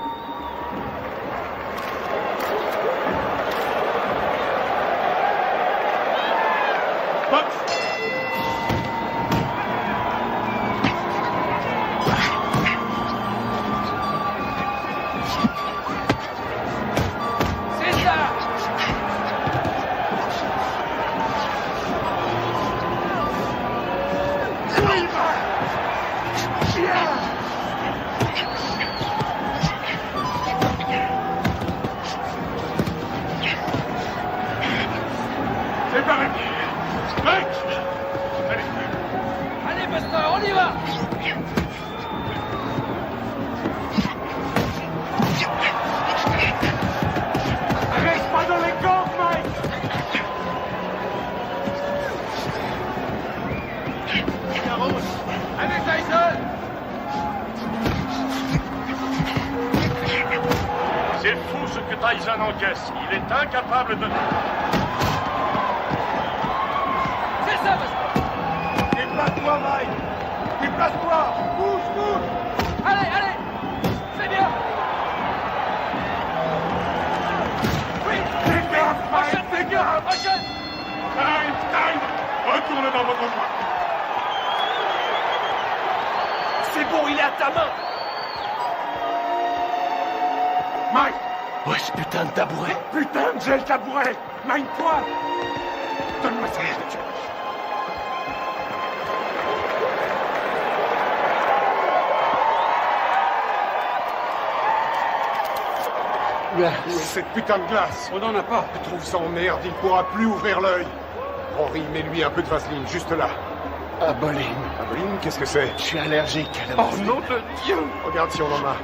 C'est pareil. Mec! Allez. Allez, Buster, on y va! Reste pas dans les camps, Mike! Allez, Tyson! C'est fou ce que Tyson encaisse. Il est incapable de... C'est ça, Buster! Déplace-toi, Mike! Déplace-toi! Bouge, bouge! Allez, allez! C'est bien! Oui! Fais gaffe, Mike! Fais gaffe! Prochaine! Time! Retourne dans votre coin! C'est bon, il est à ta main! Mike! Ouais, ce putain de tabouret! Putain, j'ai le tabouret! Mine-toi! Donne-moi ça, je te Cette putain de glace. On n'en a pas. Je trouve ça en merde, il pourra plus ouvrir l'œil. Henri, mets-lui un peu de vaseline, juste là. Aboline. Aboline, qu'est-ce que c'est? Je suis allergique à la Oh nom de Dieu! Regarde si on en a.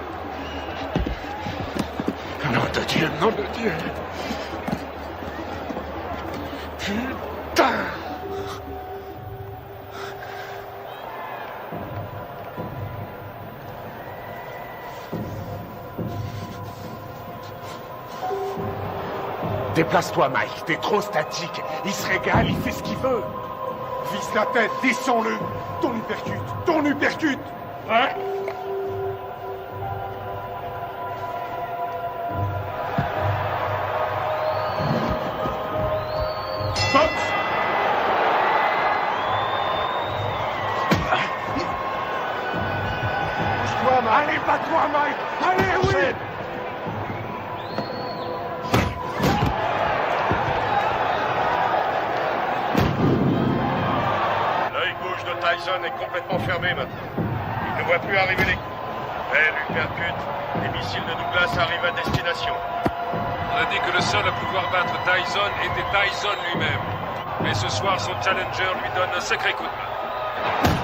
Nom de Dieu! Nom de Dieu! Putain! Déplace-toi, Mike. T'es trop statique. Il se régale, il fait ce qu'il veut. Vise la tête, descends-le! Ton uppercut! Ton uppercut! Ouais? Stop! Bouge-toi, Mike! Allez, bats-toi, Mike! Allez, oui! L'œil gauche de Tyson est complètement fermé maintenant. Il ne voit plus arriver les coups. Belle uppercut. Les missiles de Douglas arrivent à destination. On a dit que le seul à pouvoir battre Tyson était Tyson lui-même. Mais ce soir, son challenger lui donne un sacré coup de main.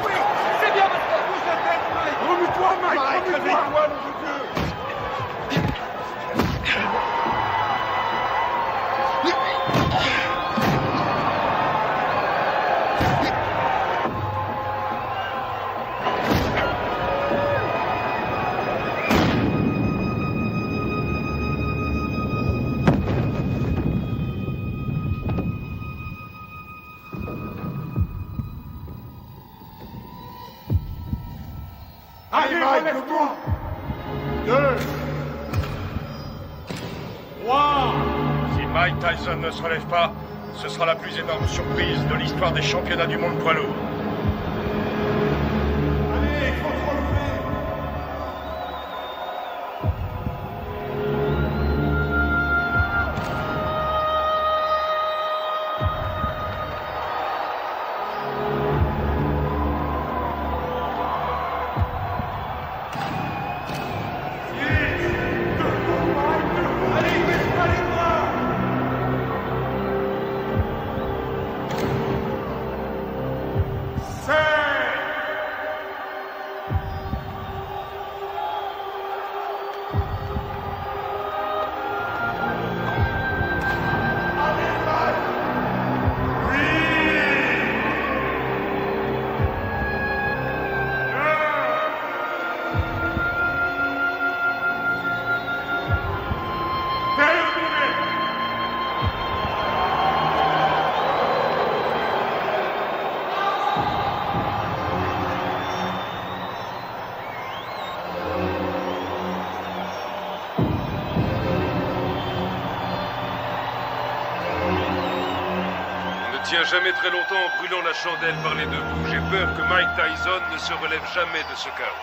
Oui! C'est bien, Buster! Bouge la tête, Mike! Remue-toi, Mike! Remue-toi! Réveille-toi, nom de Dieu! Allez, relève-toi! 2, 3, Si Mike Tyson ne se relève pas, ce sera la plus énorme surprise de l'histoire des championnats du monde poids lourd. allez, faut te relever! jamais très longtemps en brûlant la chandelle par les deux bouts. J'ai peur que Mike Tyson ne se relève jamais de ce chaos.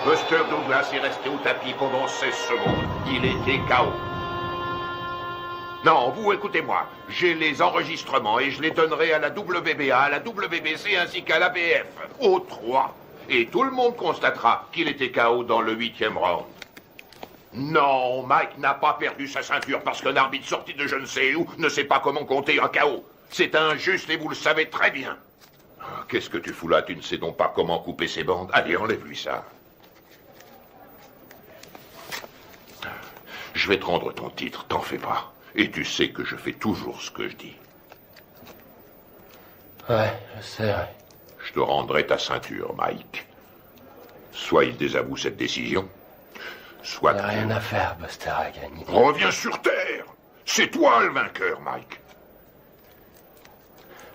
Buster Douglas est resté au tapis pendant 16 secondes. Il était KO. Non, vous écoutez-moi. J'ai les enregistrements et je les donnerai à la WBA, à la WBC ainsi qu'à l'ABF. Aux 3. Et tout le monde constatera qu'il était KO dans le 8e round. Non, Mike n'a pas perdu sa ceinture parce qu'un arbitre sorti de je ne sais où ne sait pas comment compter un KO. C'est injuste et vous le savez très bien. Qu'est-ce que tu fous là? Tu ne sais donc pas comment couper ses bandes? Allez, enlève-lui ça. Je vais te rendre ton titre, t'en fais pas. Et tu sais que je fais toujours ce que je dis. Ouais, je sais, ouais. Je te rendrai ta ceinture, Mike. Soit il désavoue cette décision, soit... Il n'y a rien à faire, Buster a gagné. Reviens sur Terre. C'est toi le vainqueur, Mike.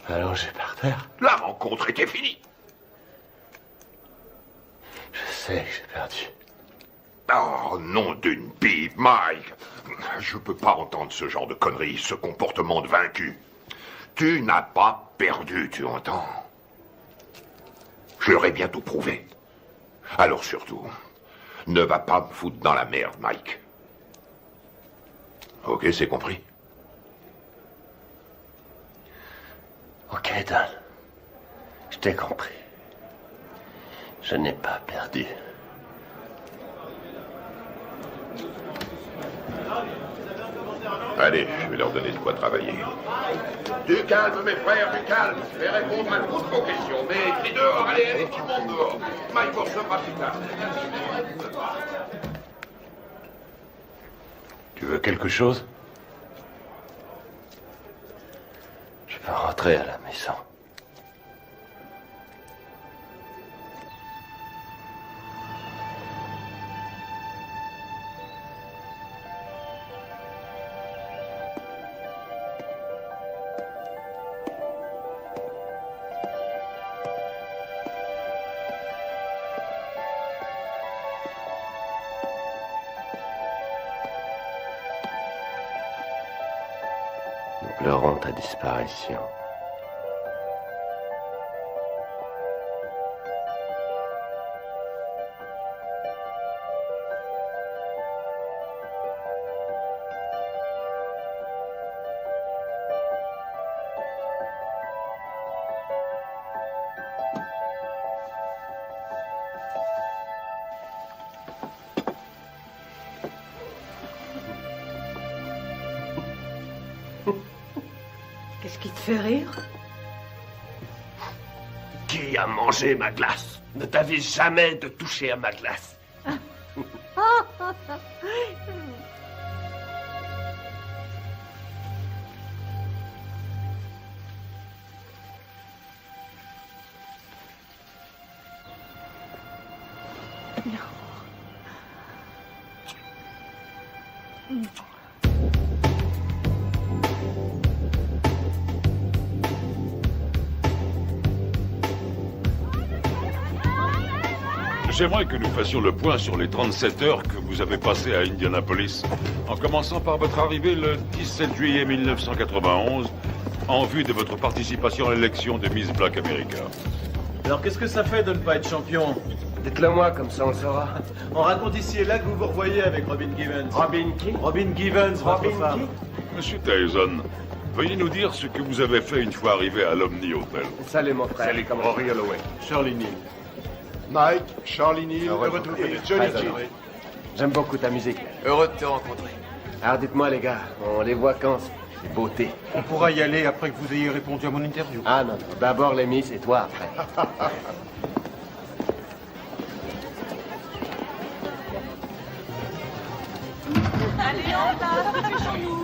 Allongé par terre. La rencontre était finie. Je sais que j'ai perdu. Oh, nom d'une pipe, Mike. Je peux pas entendre ce genre de conneries, ce comportement de vaincu. Tu n'as pas perdu, tu entends? Je leur ai bientôt prouvé. Alors surtout, ne va pas me foutre dans la merde, Mike. Ok, c'est compris? Ok, Dan. Je t'ai compris. Je n'ai pas perdu. Allez, je vais leur donner de quoi travailler. Du calme, mes frères, du calme. Je vais répondre à toutes vos questions. Mais crie dehors, allez, tout le monde dehors. Mike recevra plus tard. Tu veux quelque chose? Je peux rentrer à la maison. Nous pleurons ta disparition. Qu'est-ce qui te fait rire? Qui a mangé ma glace? Ne t'avise jamais de toucher à ma glace. J'aimerais que nous fassions le point sur les 37 heures que vous avez passées à Indianapolis, en commençant par votre arrivée le 17 juillet 1991, en vue de votre participation à l'élection de Miss Black America. Alors qu'est-ce que ça fait de ne pas être champion? Dites-le moi, comme ça on le saura. On raconte ici et là que vous vous revoyez avec Robin Givens. Robin qui? Robin Givens, votre femme. Monsieur Tyson, veuillez nous dire ce que vous avez fait une fois arrivé à l'Omni Hotel. Salut mon frère. Salut comme Rory Holloway. Shirley Neal. Mike, Charlie Neal, heureux de vous connaître. Johnny G. J'aime beaucoup ta musique. Heureux de te rencontrer. Alors dites-moi les gars, on les voit quand ces beautés? On pourra y aller après que vous ayez répondu à mon interview. Ah non, d'abord les Miss et toi après. Allez, en place, dépêchons-nous.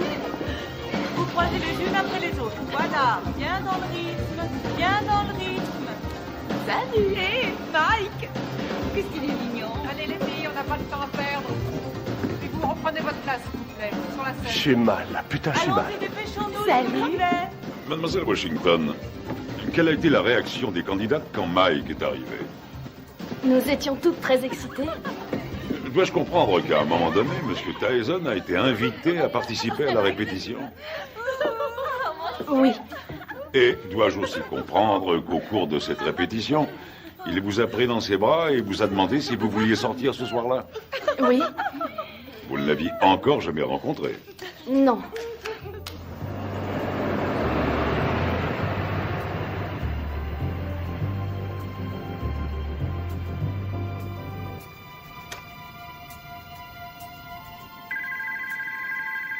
Vous croisez les unes après les autres. Voilà, bien dans le rythme, bien dans le rythme. Salut. Hé, Mike. Qu'est-ce qu'il est mignon. Allez les filles, on n'a pas de temps à perdre. Et puis vous reprenez votre place. plaît. Sur la scène. J'ai mal, là. Putain, j'ai mal. Allons-y, dépêchons-nous. Salut. s'il vous plaît. Mademoiselle Washington, quelle a été la réaction des candidates quand Mike est arrivé? Nous étions toutes très excitées. Dois-je comprendre qu'à un moment donné, M. Tyson a été invité à participer à la répétition? Oui. Et dois-je aussi comprendre qu'au cours de cette répétition, il vous a pris dans ses bras et vous a demandé si vous vouliez sortir ce soir-là? Oui. Vous ne l'aviez encore jamais rencontré? Non.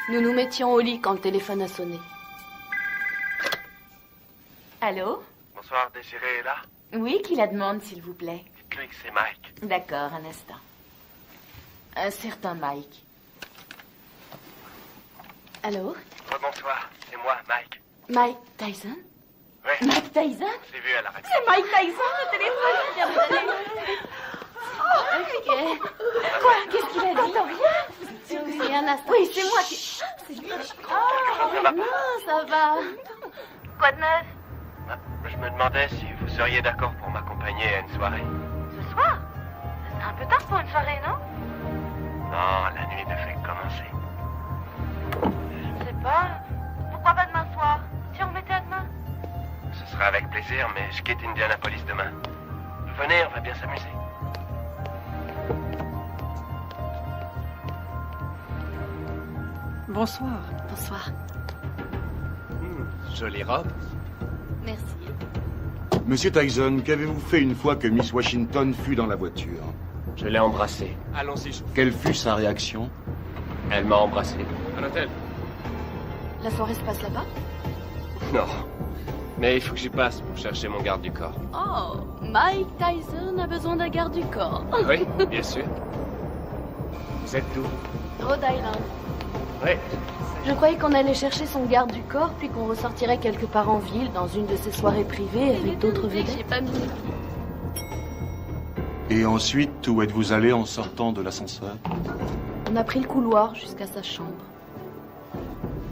Nous nous mettions au lit quand le téléphone a sonné. Allô? Bonsoir, Désiré est là? Oui, qui la demande, s'il vous plaît? Dites-lui que c'est Mike. D'accord, un instant. Un certain Mike. Allô? Bonsoir, c'est moi, Mike. Mike Tyson? Oui. Mike Tyson? On s'est vu à la répétition. C'est Mike Tyson, le téléphone vient de sonner. Ok. Quoi? Qu'est-ce qu'il a dit? Rien. Oui, un instant. Oui, c'est moi qui... C'est lui. Oh, non, ça va. Quoi de neuf? Je me demandais si vous seriez d'accord pour m'accompagner à une soirée. Ce soir? C'est un peu tard pour une soirée, non? Non, la nuit ne fait que commencer. Je sais pas. Pourquoi pas demain soir? Si on remettait à demain? Ce sera avec plaisir, mais je quitte Indianapolis demain. Venez, on va bien s'amuser. Bonsoir. Bonsoir. Jolie robe. Merci. Monsieur Tyson, qu'avez-vous fait une fois que Miss Washington fut dans la voiture? Je l'ai embrassée. Allons-y. Quelle fut sa réaction? Elle m'a embrassé. À l'hôtel. La soirée se passe là-bas? Non. Mais il faut que j'y passe pour chercher mon garde du corps. Oh, Mike Tyson a besoin d'un garde du corps. Oui, bien sûr. Vous êtes d'où? Rhode Island. Oui. Je croyais qu'on allait chercher son garde du corps, puis qu'on ressortirait quelque part en ville, dans une de ses soirées privées, avec d'autres vedettes. J'ai pas mis. Et ensuite, où êtes-vous allé en sortant de l'ascenseur? On a pris le couloir jusqu'à sa chambre.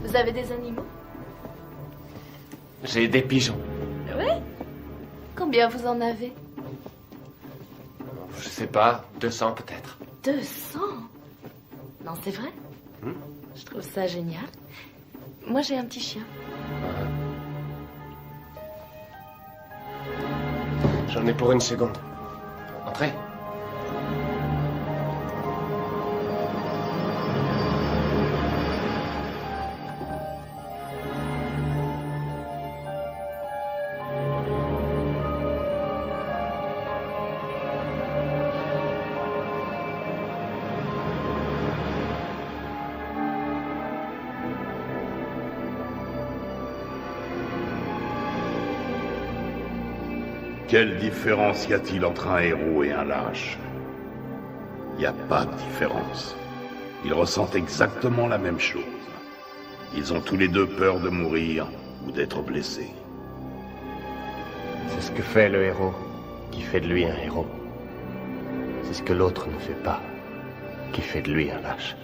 Vous avez des animaux? J'ai des pigeons. Oui? Combien vous en avez? Je sais pas, 200 peut-être. 200? Non, c'est vrai? Je trouve ça génial. Moi, j'ai un petit chien. J'en ai pour une seconde. Entrez. Quelle différence y a-t-il entre un héros et un lâche? Il n'y a pas de différence. Ils ressentent exactement la même chose. Ils ont tous les deux peur de mourir ou d'être blessés. C'est ce que fait le héros qui fait de lui un héros. C'est ce que l'autre ne fait pas qui fait de lui un lâche.